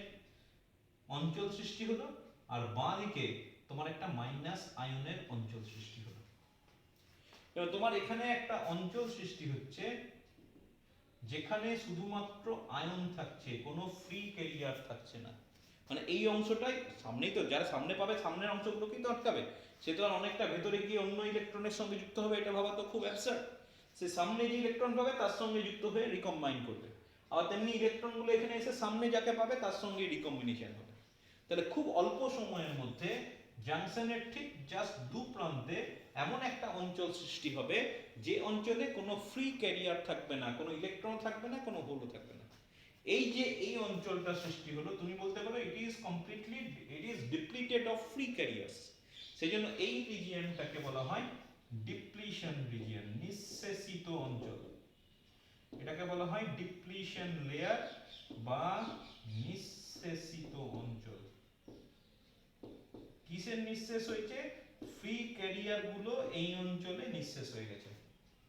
অঞ্চল সৃষ্টি হলো, আর বাঁ দিকে তোমার একটা মাইনাস আয়নের অঞ্চল সৃষ্টি হলো। এবার তোমার এখানে একটা অঞ্চল সৃষ্টি হচ্ছে যেখানে শুধুমাত্র আয়ন থাকছে, কোনো ফ্রি ক্যারিয়ার থাকছে না। মানে এই অংশটাই সামনেই তো, যারা সামনে পাবে সামনের অংশগুলো কিন্তু আটকাবে। সে তো আর অনেকটা ভেতরে গিয়ে অন্য ইলেকট্রনের সঙ্গে যুক্ত হবে, এটা ভাবা তো খুব অ্যাবসার্ড। সে সামনে যে ইলেকট্রন পাবে তার সঙ্গে যুক্ত হয়ে রিকম্বাইন করবে, আবার তেমনি ইলেকট্রনগুলো এখানে এসে সামনে যাকে পাবে তার সঙ্গে রিকম্বিনেশন হবে। তাহলে খুব অল্প সময়ের মধ্যে জাংশনের ঠিক জাস্ট দু প্রান্তে এমন একটা অঞ্চল সৃষ্টি হবে যে অঞ্চলে কোনো ফ্রি ক্যারিয়ার থাকবে না, কোনো ইলেকট্রন থাকবে না, কোনো হোলও থাকবে না। এই যে এই অঞ্চলটা সৃষ্টি হলো, তুমি বলতে পারো it is depleted of free carriers. সেজন্য এই রিজিয়নটাকে বলা হয় ডিপ্লিশন রিজিয়ন, নিঃশেষিত অঞ্চল। এটাকে বলা হয় ডিপ্লিশন লেয়ার বা নিঃশেষিত অঞ্চল। কিসের নিঃশেষ হয়েছে? ফ্রি ক্যারিয়ার গুলো এই অঞ্চলে নিঃশেষ হয়ে গেছে,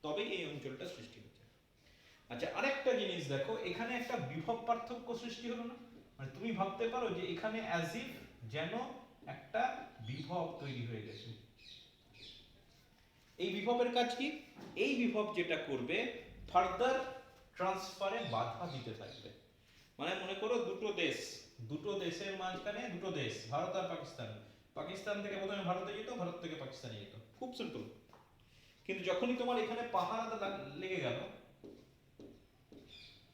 তবেই এই অঞ্চলটা সৃষ্টি হয়েছে। আচ্ছা, আরেকটা জিনিস দেখো, এখানে একটা বিভব পার্থক্য সৃষ্টি হলো না? মানে তুমি ভাবতে পারো যে এখানে অ্যাজ ইফ যেন একটা বিভব তৈরি হয়ে গেছে। এই বিভবের কাজ কি? এই বিভব যেটা করবে, ফার্দার ট্রান্সফারে বাধা দিতে থাকবে। মানে মনে করো দুটো দেশের মাঝখানে দুটো দেশ, ভারত আর পাকিস্তান। পাকিস্তান থেকে প্রথমে ভারতে যেত, ভারত থেকে পাকিস্তানে যেত, খুব সিম্পল। কিন্তু যখনই তোমার এখানে পাহাড় লেগে গেল,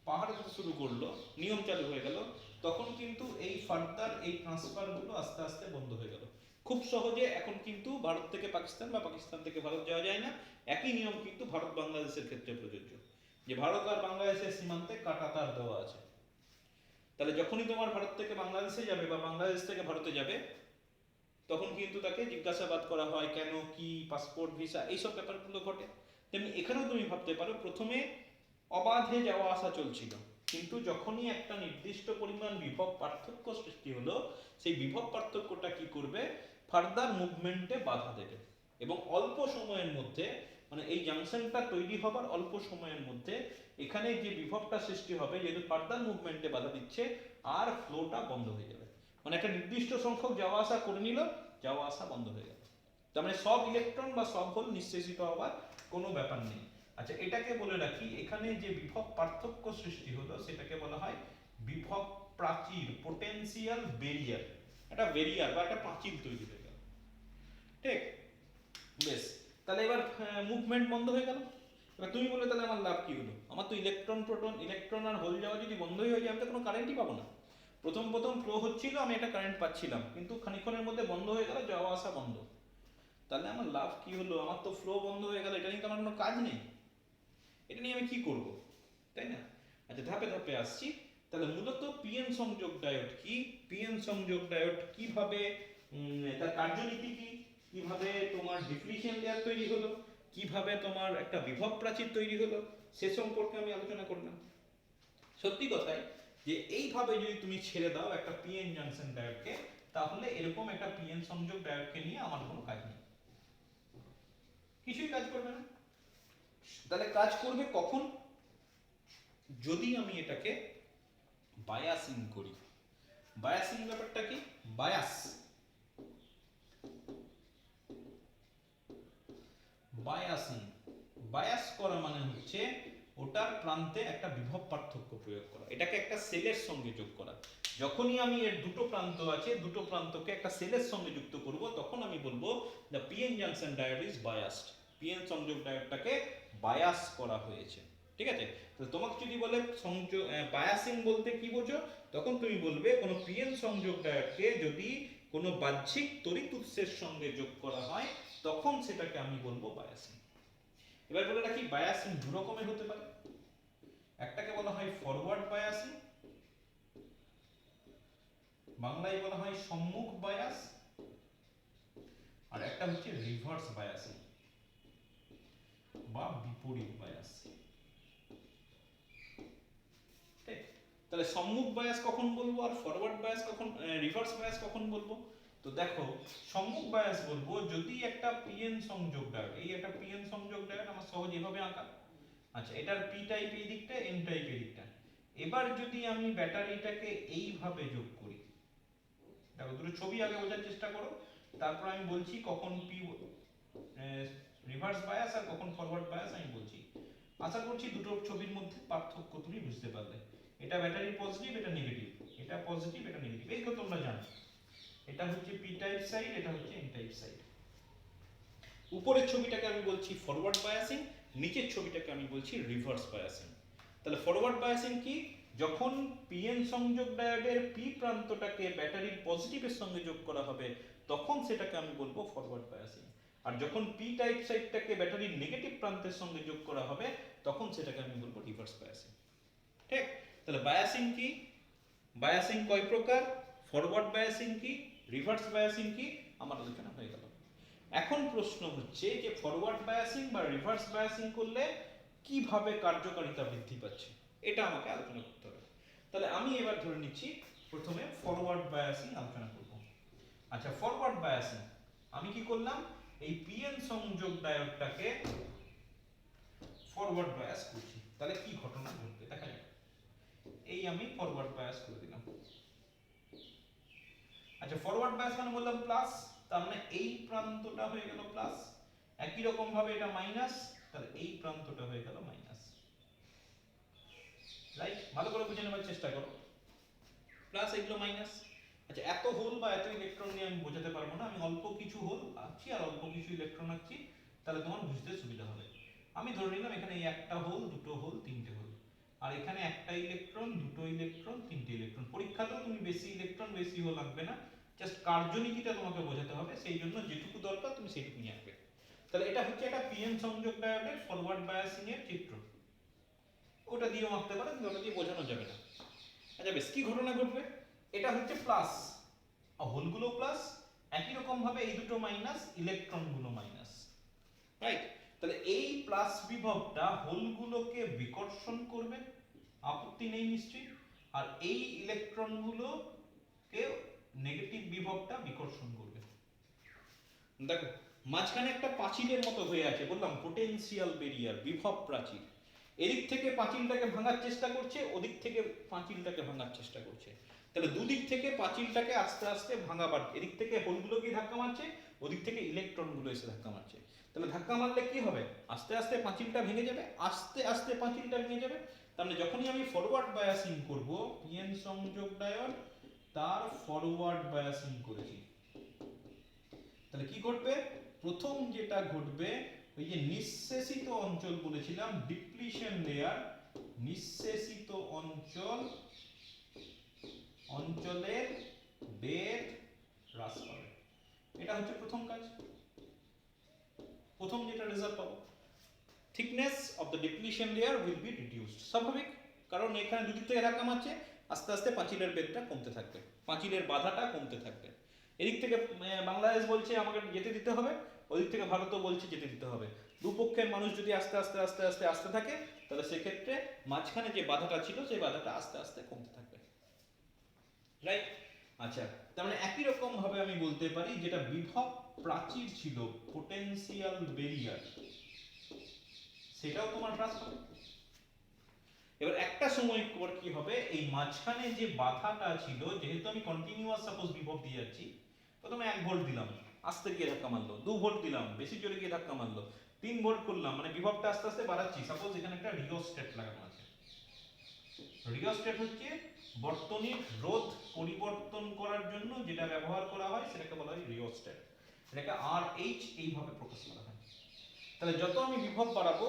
পাহাড় যেতে শুরু করলো, নিয়ম চালু হয়ে গেল, তখন কিন্তু এই ফার্দার এই ট্রান্সফার গুলো আস্তে আস্তে বন্ধ হয়ে গেল। খুব সহজে এখন কিন্তু ভারত থেকে পাকিস্তান বা পাকিস্তান থেকে ভারত যাওয়া যায় না। একই নিয়ম কিন্তু ভারত বাংলাদেশের ক্ষেত্রে প্রযোজ্য, যে ভারত আর বাংলাদেশের সীমান্তে কাঁটাতার দেওয়া আছে। তাহলে যখনই তোমার ভারত থেকে বাংলাদেশে যাবে বা বাংলাদেশ থেকে ভারতে যাবে, তখন কিন্তু তাকে জিজ্ঞাসাবাদ করা হয় কেন, কি, পাসপোর্ট, ভিসা, এইসব ব্যাপারগুলো ঘটে। তেমনি এখানেও তুমি ভাবতে পারো প্রথমে অবাধে যাওয়া আসা চলছিল, কিন্তু যখনই একটা নির্দিষ্ট পরিমাণ বিভব পার্থক্য সৃষ্টি হলো, সেই বিভব পার্থক্যটা কি করবে? ফার্দার মুভমেন্টে বাধা দেবে। এবং অল্প সময়ের মধ্যে, মানে এই জাংশনটা তৈরি হবার অল্প সময়ের মধ্যে এখানে যে বিভবটা সৃষ্টি হবে, যেহেতু ফার্দার মুভমেন্টে বাধা দিচ্ছে, আর ফ্লোটা বন্ধ হয়ে যাবে। মানে একটা নির্দিষ্ট সংখ্যক যাওয়া আসা করে নিল, যাওয়া আসা বন্ধ হয়ে গেল। তার মানে সব ইলেকট্রন বা সব হোল নিঃশেষিত হওয়ার কোনো ব্যাপার নেই। আচ্ছা, এটাকে বলে রাখি, এখানে যে বিভব পার্থক্য সৃষ্টি হলো সেটাকে বলা হয় বিভব প্রাচীর, পোটেনশিয়াল ব্যারিয়ার। একটা ব্যারিয়ার বা একটা প্রাচীর তৈরি হয়ে গেল। ঠিক? বেশ, তাহলে এবার মুভমেন্ট বন্ধ হয়ে গেল। এবার তুমি বলে তাহলে আমার লাভ কি হলো? আমার তো ইলেকট্রন প্রোটন, ইলেকট্রন আর হোল যাওয়া যদি বন্ধই হয়ে যায়, আমি তো কোনো কারেন্টই পাবো না। প্রথম প্রথম ফ্লো হচ্ছিল, আমি একটা কারেন্ট পাচ্ছিলাম, কিন্তু খানিকক্ষণের মধ্যে বন্ধ হয়ে গেল, যাওয়া আসা বন্ধ। তাহলে আমার লাভ কি হলো? আমার তো ফ্লো বন্ধ হয়ে গেল, এটা নিয়ে তো আমার কোনো কাজ নেই। এটা নিয়ে আমি কি করব, তাই না? আচ্ছা, ধাপে ধাপে আসছি। তাহলে মূলত পিএন সংযোগ ডায়োড কি, পিএন সংযোগ ডায়োড কিভাবে, তার কার্যনীতি কি, কিভাবে তোমার ডিপ্লিশন লেয়ার তৈরি হলো, কিভাবে তোমার একটা বিভব প্রাচীর তৈরি হলো, সে সম্পর্কে আমি আলোচনা করলাম। সত্যি কথাই যে এইভাবে যদি তুমি ছেড়ে দাও একটা পিএন জাংশন ডায়োডকে, তাহলে এরকম একটা পিএন সংযোগ ডায়োডকে নিয়ে আমার কোনো কাজ নেই, কিছুই কাজ করবে না। তাহলে কাজ করবে কখন? যদি আমি এটাকে বায়াসিং করি। বায়াসিং ব্যাপারটা কি? বায়াস, বায়াসিং, বায়াস করা মানে হচ্ছে ওটার প্রান্তে একটা বিভব পার্থক্য প্রয়োগ করা, এটাকে একটা সেলের সঙ্গে যোগ করা। যখনই আমি এর দুটো প্রান্ত আছে, দুটো প্রান্তকে একটা সেলের সঙ্গে যুক্ত করব, তখন আমি বলবো the PN junction diode is biased, PN সংযোগ ডায়োডটাকে বায়াস করা হয়েছে। ঠিক আছে, তো তোমাকে যদি বলে সংযোগ বায়াসিং বলতে কি বোঝো, তখন তুমি বলবে কোনো পিএন সংযোগ ডায়োডকে যদি কোনো বাহ্যিক তড়িৎ উৎসের সঙ্গে যোগ করা হয়, তখন সেটাকে আমি বলবো বায়াসিং। এবার বলে রাখি, বায়াসিং দু রকমের হতে পারে। একটাকে বলা হয় ফরওয়ার্ড বায়াসিং, বাংলায় বলা হয় সম্মুখ বায়াস, আর একটা হচ্ছে রিভার্স বায়াসিং বা বিপরীত বায়াস। ঠিক, তাহলে সম্মুখ বায়াস কখন বলবো আর ফরওয়ার্ড বায়াস কখন, রিভার্স বায়াস কখন বলবো? তো দেখো, সম্মুখ বায়াস বলবো যদি একটা পিএন সংযোগ ডায়োড, এই একটা পিএন সংযোগ ডায়োড আমার সহজ এভাবে আঁকা, আচ্ছা এটার পি টাইপ এই দিকটা, এন টাইপ এই দিকটা। এবার যদি আমি ব্যাটারিটাকে এইভাবে যোগ করি, দেখো দুটো ছবি আগে বোঝার চেষ্টা করো, তারপর আমি বলছি কখন পি রিভার্স বায়াস আর কখন ফরওয়ার্ড বায়াস আমি বলছি। আশা করছি দুটো ছবির মধ্যে পার্থক্য তুমি বুঝতে পারলে। এটা ব্যাটারি পজিটিভ, এটা নেগেটিভ, এটা পজিটিভ, এটা নেগেটিভ, এই তো তোমরা জানো। এটা হচ্ছে পি টাইপ সাইড, এটা হচ্ছে এন টাইপ সাইড। উপরের ছবিটাকে আমি বলছি ফরওয়ার্ড বায়াসিং, নিচের ছবিটাকে আমি বলছি রিভার্স বায়াসিং। তাহলে ফরওয়ার্ড বায়াসিং কি? যখন পিএন সংযোগ ডায়োডের পি প্রান্তটাকে ব্যাটারির পজিটিভের সঙ্গে যোগ করা হবে, তখন সেটাকে আমি বলবো ফরওয়ার্ড বায়াসিং। আর যখন পি টাইপ সাইডটাকে ব্যাটারির নেগেটিভ প্রান্তের সঙ্গে যোগ করা হবে, তখন সেটাকে আমি বলবো রিভার্স বায়াসিং। ঠিক, তাহলে বায়াসিং কি, বায়াসিং কয় প্রকার, ফরওয়ার্ড বায়াসিং কি, রিভার্স বায়াসিং কি, আমার আলোচনা হয়ে গেল। এখন প্রশ্ন হচ্ছে যে ফরওয়ার্ড বায়াসিং বা রিভার্স বায়াসিং করলে কিভাবে কার্যকারিতা বৃদ্ধি পাচ্ছে, এটা আমাকে আলোচনা করতে হবে। তাহলে আমি এবার ধরে নিচ্ছি প্রথমে ফরওয়ার্ড বায়াসিং আলোচনা করব। আচ্ছা, ফরওয়ার্ড বায়াসিং আমি কি করলাম, এই পিএন সংযোগ ডায়োডটাকে ফরওয়ার্ড বায়াস করছি। তাহলে কি ঘটনা ঘটবে দেখা যাক। এই আমি ফরওয়ার্ড বায়াস করে দিলাম। আচ্ছা, ফরওয়ার্ড বায়াস মানে বললাম প্লাস, তার মানে এই প্রান্তটা হয়ে গেল প্লাস, একই রকম ভাবে এটা মাইনাস, তাহলে এই প্রান্তটা হয়ে গেল মাইনাস। রাইট, ভালো করে বুঝে নেবার চেষ্টা করো, প্লাস এগুলো মাইনাস। আচ্ছা, এত হোল বা এত ইলেকট্রন নিয়ে আমি বোঝাতে পারবো না, আমি অল্প কিছু হোল আঁকছি আর অল্প কিছু ইলেকট্রন আঁকছি, তাহলে তোমার বুঝতে সুবিধা হবে। আমি ধরে নিলাম এখানে একটা হোল, দুটো হোল, তিনটে হোল, আর এখানে একটা ইলেকট্রন, দুটো ইলেকট্রন, তিনটে ইলেকট্রন। পরীক্ষাতেও তুমি বেশি ইলেকট্রন বেশি হোল আঁকবে না, জাস্ট কার্যনীতিটা তোমাকে বোঝাতে হবে, সেই জন্য যেটুকু দরকার তুমি সেইটুকুই আঁকবে। তাহলে এটা হচ্ছে একটা পিএন সংযোগ ডায়োডের ফরওয়ার্ড বায়াসিং এর চিত্র। ওটা দিয়েও আঁকতে পারো, কিন্তু ওটা দিয়ে বোঝানো যাবে না। আচ্ছা বেশ, কি ঘটনা ঘটবে, এটা হচ্ছে প্লাস, হোলগুলো প্লাস, একই রকম ভাবে এই দুটো মাইনাস, ইলেকট্রনগুলো মাইনাস। রাইট, তাহলে এই প্লাস বিভবটা হোলগুলোকে বিকর্ষণ করবে, আপত্তি নেই নিশ্চয়ই, আর এই ইলেকট্রনগুলোকে নেগেটিভ বিভবটা বিকর্ষণ করবে। দেখো মাঝখানে একটা পাঁচিলের মতো হয়ে আছে, বললাম পোটেনশিয়াল বেরিয়ার, বিভব প্রাচীর। এদিক থেকে পাঁচিলটাকে ভাঙার চেষ্টা করছে, ওদিক থেকে পাঁচিলটাকে ভাঙার চেষ্টা করছে। তাহলে দুদিক থেকে পাঁচিলটাকে আস্তে আস্তে ভাঙাবার, এদিক থেকে হোলগুলো কি ধাক্কা মারছে, ওদিক থেকে ইলেকট্রনগুলো এসে ধাক্কা মারছে। তাহলে ধাক্কা মারলে কি হবে, আস্তে আস্তে পাঁচিলটা ভেঙে যাবে, আস্তে আস্তে পাঁচিলটা ভেঙে যাবে। তাহলে যখনই আমি ফরওয়ার্ড বায়াসিং করব, পিএন সংযোগ ডায়োড তার ফরওয়ার্ড বায়াসিং করেছি, তাহলে কি ঘটবে, প্রথম যেটা ঘটবে, ওই যে নিঃশেষিত অঞ্চল বলেছিলাম, ডিপ্লিশন লেয়ার, নিঃশেষিত অঞ্চলের বেধ হ্রাস পাবে। এটা হচ্ছে প্রথম কাজ, প্রথম যেটা রেজাল্ট পাবো, thickness of the depletion layer will be reduced. স্বাভাবিক, কারণ এখানে দুদিক থেকে ধাক্কা মারছে, আস্তে আস্তে পাঁচিলের বেধটা কমতে থাকবে, পাঁচিলের বাধাটা কমতে থাকবে। এদিক থেকে বাংলাদেশ বলছে আমাকে যেতে দিতে হবে, ওদিক থেকে ভারতও বলছে যেতে দিতে হবে। দুপক্ষের মানুষ যদি আস্তে আস্তে আস্তে আস্তে আসতে থাকে, তাহলে সেক্ষেত্রে মাঝখানে যে বাধাটা ছিল সেই বাধাটা আস্তে আস্তে কমতে থাকবে। রাইট, আচ্ছা তার মানে একই রকম ভাবে আমি বলতে পারি যেটা বিভব প্রাচীর ছিল, পোটেনশিয়াল বেরিয়ার, সেটাও তোমার হ্রাস পাবে। এবার একটা সময় পর কি হবে, এই মাঝখানে যে বাধাটা ছিল, যেহেতু আমি কন্টিনিউয়াস সাপোজ বিভব দিয়ে যাচ্ছি, প্রথমে 1 ভোল্ট দিলাম, আস্তে গিয়ে ধাক্কা মারলো, 2 ভোল্ট দিলাম বেশি জোরে গিয়ে ধাক্কা মারলো, 3 ভোল্ট করলাম, মানে বিভবটা আস্তে আস্তে বাড়াচ্ছি। সাপোজ এখানে একটা রিওস্ট্যাট লাগানো আছে। রিওস্ট্যাট হচ্ছে বর্তনীর রোধ পরিবর্তন করার জন্য যেটা ব্যবহার করা হয় সেটাকে বলা হয় রিওস্ট্যাট। এটাকে RH এইভাবে প্রকাশ করা হয়। তাহলে যত আমি বিভব বাড়াবো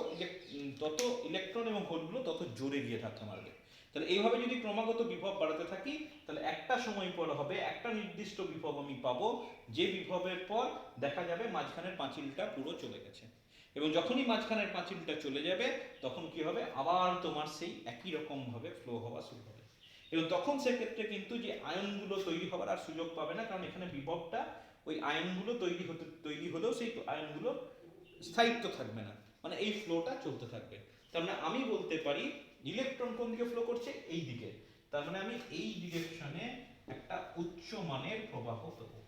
তত ইলেকট্রন এবং হোলগুলো তত জোরে গিয়ে ধাক্কা মারবে। তাহলে এইভাবে যদি ক্রমাগত বিভব বাড়াতে থাকি তাহলে একটা সময় পর হবে একটা নির্দিষ্ট বিভব আমি পাবো, যে বিভবের পর দেখা যাবে মাঝখানের পাঁচিলটা পুরো চলে গেছে। এবং যখনই মাঝখানের পাঁচিলটা চলে যাবে তখন কি হবে, আবার তোমার সেই একই রকম ভাবে ফ্লো হওয়া শুরু হবে। এবং তখন সেক্ষেত্রে কিন্তু যে আয়নগুলো তৈরি হওয়ার আর সুযোগ পাবে না, কারণ এখানে বিভবটা ওই আয়নগুলো তৈরি হলেও সেই আয়নগুলো স্থায়িত্ব থাকবে না, মানে এই ফ্লোটা চলতে থাকবে। তার মানে আমি বলতে পারি ইলেকট্রন কোন দিকে ফ্লো করছে, এই দিকে। তার মানে আমি এই ডিরেকশনে একটা উচ্চ মানের প্রবাহ পাবো।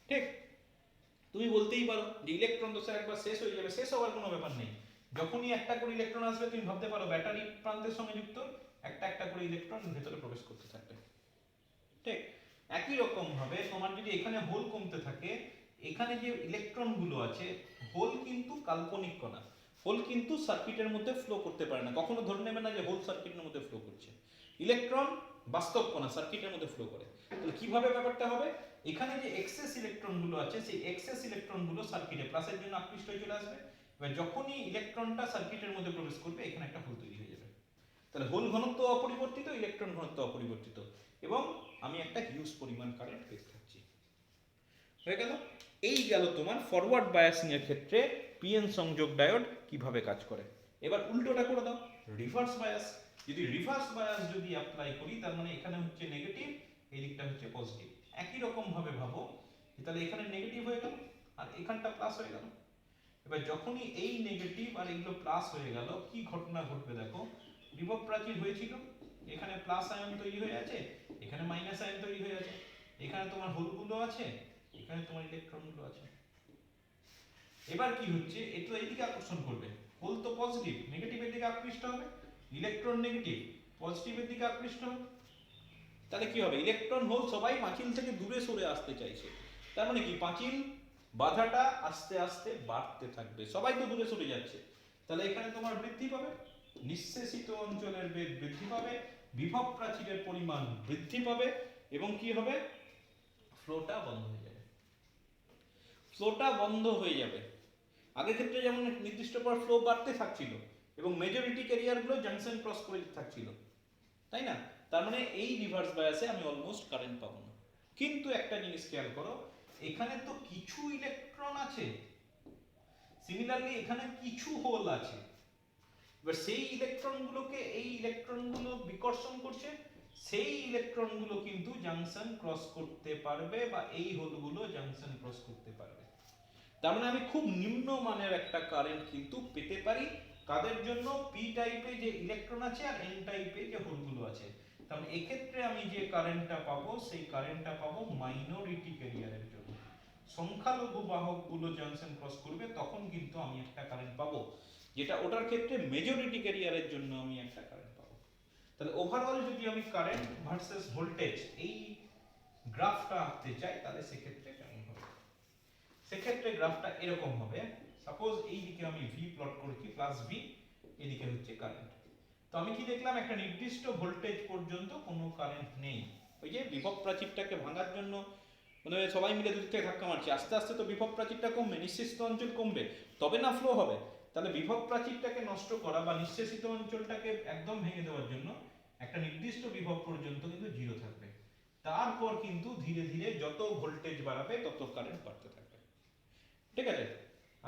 ঠিক? তুমি বলতেই পারো যে ইলেকট্রন তো স্যার একবার শেষ হয়ে যাবে, শেষ হওয়ার কোনো ব্যাপার নেই। যখনই একটা করে ইলেকট্রন আসবে তুমি ভাবতে পারো ব্যাটারি প্রান্তের সঙ্গে যুক্ত একটা একটা করে ইলেকট্রন ভেতরে প্রবেশ করতে থাকবে। ঠিক একই রকম ভাবে তোমার যদি এখানে হোল কমতে থাকে, এখানে যে ইলেকট্রন গুলো আছে, হোল কিন্তু কাল্পনিক কণা, হোল কিন্তু সার্কিটের মধ্যে ফ্লো করতে পারে না, কখনো ধরে নেবে না যে হোল সার্কিটের মধ্যে ফ্লো করছে। ইলেকট্রন বাস্তব কণা সার্কিটের মধ্যে ফ্লো করে। তাহলে কিভাবে ব্যাপারটা হবে, এখানে যে এক্সেস ইলেকট্রন গুলো আছে সেই এক্সেস ইলেকট্রন গুলো সার্কিটে প্লাসের জন্য আকৃষ্ট হয়ে চলে আসবে। এবার যখনই ইলেকট্রনটা সার্কিটের মধ্যে প্রবেশ করবে এখানে একটা হোল তৈরি হয়ে যাবে। তাহলে হোল ঘনত্ব অপরিবর্তিত, ইলেকট্রন ঘনত্ব অপরিবর্তিত, এবং আমি একটা হিউজ পরিমাণ কারেন্ট পেতে থাকছি। হয়ে গেল। এই গেল তোমার ফরওয়ার্ড বায়াসিং এর ক্ষেত্রে পিএন সংযোগ ডায়োড কিভাবে কাজ করে। এবার উল্টোটা করে দাও, রিভার্স বায়াস। যদি রিভার্স বায়াস যদি অ্যাপ্লাই করি তার মানে এখানে হচ্ছে নেগেটিভ, এই দিকটা হচ্ছে পজিটিভ। একই রকম ভাবে ভাবো, তাহলে এখানে নেগেটিভ হয়ে গেল আর এখানটা প্লাস হয়ে গেল। এবার যখনই এই নেগেটিভ আর এগুলো প্লাস হয়ে গেল, কি ঘটনা ঘটবে দেখো, বিভব প্রাচীর হয়েছিল, এখানে প্লাস আয়ন তৈরি হয়ে আছে, এখানে মাইনাস আয়ন তৈরি হয়ে আছে, এখানে তোমার হোলগুলো আছে, এখানে তোমার ইলেকট্রনগুলো আছে। এবার কি হচ্ছে, এটা এইদিকে আকর্ষণ করবে, হোল তো পজিটিভ, নেগেটিভের দিকে আকৃষ্ট হবে, ইলেকট্রন নেগেটিভ পজিটিভের দিকে আকৃষ্ট হবে। তাহলে কি হবে, ইলেকট্রন হোল সবাই পাঁচিল থেকে দূরে সরে আসতে চাইছে। তার মানে কি, পাঁচিল বাধাটা আস্তে আস্তে বাড়তে থাকবে, সবাই তো দূরে সরে যাচ্ছে। তাহলে এখানে তোমার বৃদ্ধি পাবে, নিঃশেষিত অঞ্চলের বেগ বৃদ্ধি পাবে, বিভব প্রাচীরের পরিমাণ বৃদ্ধি পাবে, এবং কি হবে, ফ্লোটা বন্ধ হয়ে যাবে। ফ্লোটা বন্ধ হয়ে যাবে। আগের ক্ষেত্রে যেমন নির্দিষ্ট পর ফ্লো বাড়তে থাকছিল এবং মেজরিটি ক্যারিয়ারগুলো জাংশন ক্রস করে থাকছিল, তাই না? তার মানে এই রিভার্স বায়াসে আমি অলমোস্ট কারেন্ট পাবো না। কিন্তু একটা জিনিস খেয়াল করো, এখানে তো কিছু ইলেকট্রন আছে, সিমিলারলি এখানে কিছু হোল আছে। এবার সেই ইলেকট্রনগুলোকে এই ইলেকট্রনগুলো বিকর্ষণ করছে, সেই ইলেকট্রনগুলো কিন্তু জাংশন ক্রস করতে পারবে বা এই হোলগুলো জাংশন ক্রস করতে পারবে। তার মানে আমি খুব নিম্ন মানের একটা কারেন্ট কিন্তু পেতে পারি, কাদের জন্য, পি টাইপে যে ইলেকট্রন আছে আর এন টাইপে যে হোলগুলো আছে। তাহলে এক্ষেত্রে আমি যে কারেন্টটা পাবো সেই কারেন্টটা পাবো মাইনরিটি ক্যারিয়ারের জন্য। সংখ্যালঘু বাহকগুলো জাংশন ক্রস করবে তখন কিন্তু আমি একটা কারেন্ট পাবো, যেটা ওটার ক্ষেত্রে মেজরিটি ক্যারিয়ারের জন্য আমি একটা কারেন্ট পাবো। তাহলে ওভারঅল যদি আমি কারেন্ট ভার্সেস ভোল্টেজ এই গ্রাফটা আঁকতে চাই তাহলে সেক্ষেত্রে কেমন হবে, সেক্ষেত্রে গ্রাফটা এরকম হবে। সাপোজ এই দিকে আমি ভি প্লট করেছি প্লাস ভি, এদিকে হচ্ছে কারেন্ট। তো আমি কি দেখলাম, একটা নির্দিষ্ট ভোল্টেজ পর্যন্ত কোনো কারেন্ট নেই। ওই যে বিভব প্রাচীরটাকে ভাঙার জন্য মানে সবাই মিলে দুদিক থেকে ধাক্কা মারছে, আস্তে আস্তে তো বিভব প্রাচীরটা কমবে, নিঃশেষিত অঞ্চল কমবে, তবে না ফ্লো হবে। তাহলে বিভব প্রাচীরটাকে নষ্ট করা বা নিঃশেষিত অঞ্চলটাকে একদম ভেঙে দেওয়ার জন্য একটা নির্দিষ্ট বিভব পর্যন্ত কিন্তু জিরো থাকবে। তারপর কিন্তু ধীরে ধীরে যত ভোল্টেজ বাড়াবে তত কারেন্ট বাড়তে থাকবে। ঠিক আছে?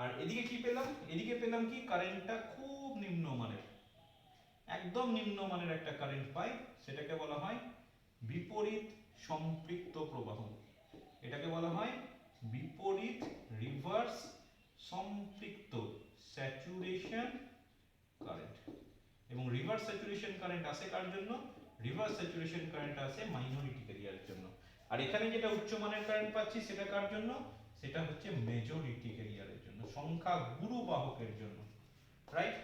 আর এদিকে কি পেলাম, এদিকে পেলাম কি, কারেন্টটা খুব নিম্ন মানের, একদম নিম্ন মানের একটা কারেন্ট পাই, সেটাকে বলা হয় বিপরীত সম্পৃক্ত প্রবাহ। এটাকে বলা হয় বিপরীত রিভার্স সম্পৃক্ত স্যাচুরেশন কারেন্ট। এবং রিভার্স স্যাচুরেশন কারেন্ট আসে কার জন্য, রিভার্স স্যাচুরেশন কারেন্ট আসে মাইনরিটি ক্যারিয়ারের জন্য। আর এখানে যেটা উচ্চ মানের কারেন্ট পাচ্ছি সেটা কার জন্য, সেটা হচ্ছে মেজরিটি ক্যারিয়ারের জন্য, সংখ্যা গুরু বাহকের জন্য। রাইট?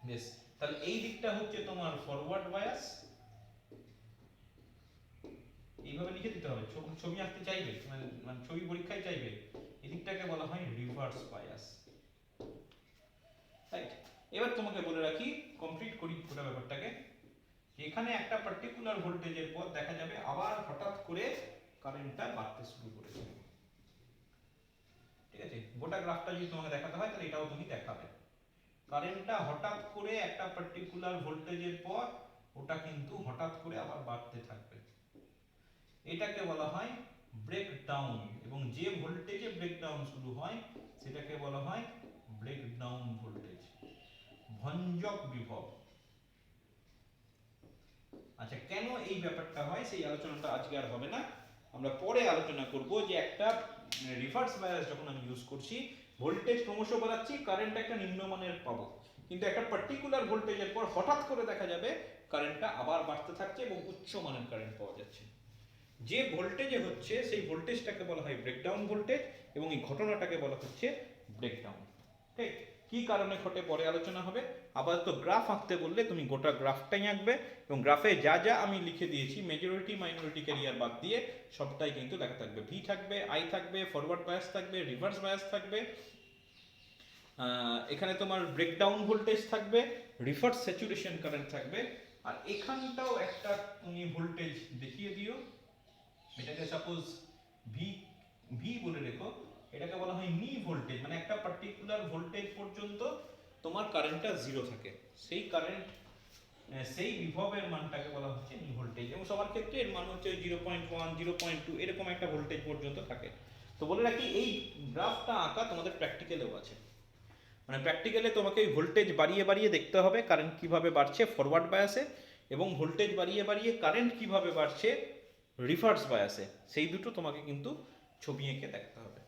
বেশ, তাহলে এই দিকটা হচ্ছে তোমার ফরওয়ার্ড বায়াস, এইভাবে লিখে দিতে হবে, ছবি আঁকতে চাইবে মানে মানে ছবি পরীক্ষায় চাইবে, এদিকটাকে বলা হয় রিভার্স বায়াস। রাইট, এবার তোমাকে বলে রাখি, কমপ্লিট করি পুরো ব্যাপারটাকে। এখানে একটা পার্টিকুলার ভোল্টেজের পর দেখা যাবে আবার হঠাৎ করে কারেন্টটা বাড়তে শুরু করেছে। ঠিক আছে, গোটা গ্রাফটা যদি তোমাকে দেখাতে হয় তাহলে এটাও তুমি দেখাবে। কারেন্টটা হঠাৎ করে একটা পার্টিকুলার ভোল্টেজের পর ওটা কিন্তু হঠাৎ করে আবার বাড়তে থাকবে, এটাকে বলা হয় ব্রেকডাউন। এবং যে ভোল্টেজে ব্রেকডাউন শুরু হয় সেটাকে বলা হয় ব্রেকডাউন ভোল্টেজ, ভঞ্জক বিভব। আচ্ছা, কেন এই ব্যাপারটা হয় সেই আলোচনাটা আজকে আর হবে না, আমরা পরে আলোচনা করব যে একটা রিভার্স বায়াস যখন আমি ইউজ করছি, ভোল্টেজ ক্রমশ বাড়াচ্ছি, কারেন্ট একটা নিম্নমানের পাবো, কিন্তু একটা পার্টিকুলার ভোল্টেজের পর হঠাৎ করে দেখা যাবে কারেন্টটা আবার বাড়তে থাকছে এবং উচ্চ মানের কারেন্ট পাওয়া যাচ্ছে। যে ভোল্টেজে হচ্ছে সেই ভোল্টেজটাকে বলা হয় ব্রেকডাউন ভোল্টেজ, এবং এই ঘটনাটাকে বলা হচ্ছে ব্রেকডাউন। ঠিক, কি কারণে ঘটে পরে আলোচনা হবে। আপাতত গ্রাফ আঁকতে বললে তুমি গোটা গ্রাফটাই আঁকবে, এবং গ্রাফে যা যা আমি লিখে দিয়েছি মেজরিটি মাইনরিটি ক্যারিয়ার বাদ দিয়ে সবটাই কিন্তু লেখা থাকবে। ভি থাকবে, আই থাকবে, ফরওয়ার্ড বায়াস থাকবে, রিভার্স বায়াস থাকবে, এখানে তোমার ব্রেকডাউন ভোল্টেজ থাকবে, রিভার্স স্যাচুরেশন কারেন্ট থাকবে, আর এখানটাও একটা তুমি ভোল্টেজ দেখিয়ে দিও, এটাকে সাপোজ ভি ভি বলে রেখো, এটাকে বলা হয় নি ভোল্টেজ, মানে একটা পার্টিকুলার ভোল্টেজ পর্যন্ত তোমার কারেন্টটা জিরো থাকে, সেই কারেন্ট সেই বিভবের মানটাকে বলা হচ্ছে নি ভোল্টেজ, এবং সবার ক্ষেত্রে এর মান হচ্ছে 0.1 0.2 এরকম একটা ভোল্টেজ পর্যন্ত থাকে। তো বলে রাখি এই গ্রাফটা আঁকা তোমাদের প্র্যাকটিক্যালেও আছে, মানে প্র্যাকটিক্যালে তোমাকে এই ভোল্টেজ বাড়িয়ে বাড়িয়ে দেখতে হবে কারেন্ট কিভাবে বাড়ছে ফরওয়ার্ড বায়াসে, এবং ভোল্টেজ বাড়িয়ে বাড়িয়ে কারেন্ট কিভাবে বাড়ছে রিভার্স বায়াসে, সেই দুটো তোমাকে কিন্তু ছবি এঁকে দেখতে হবে।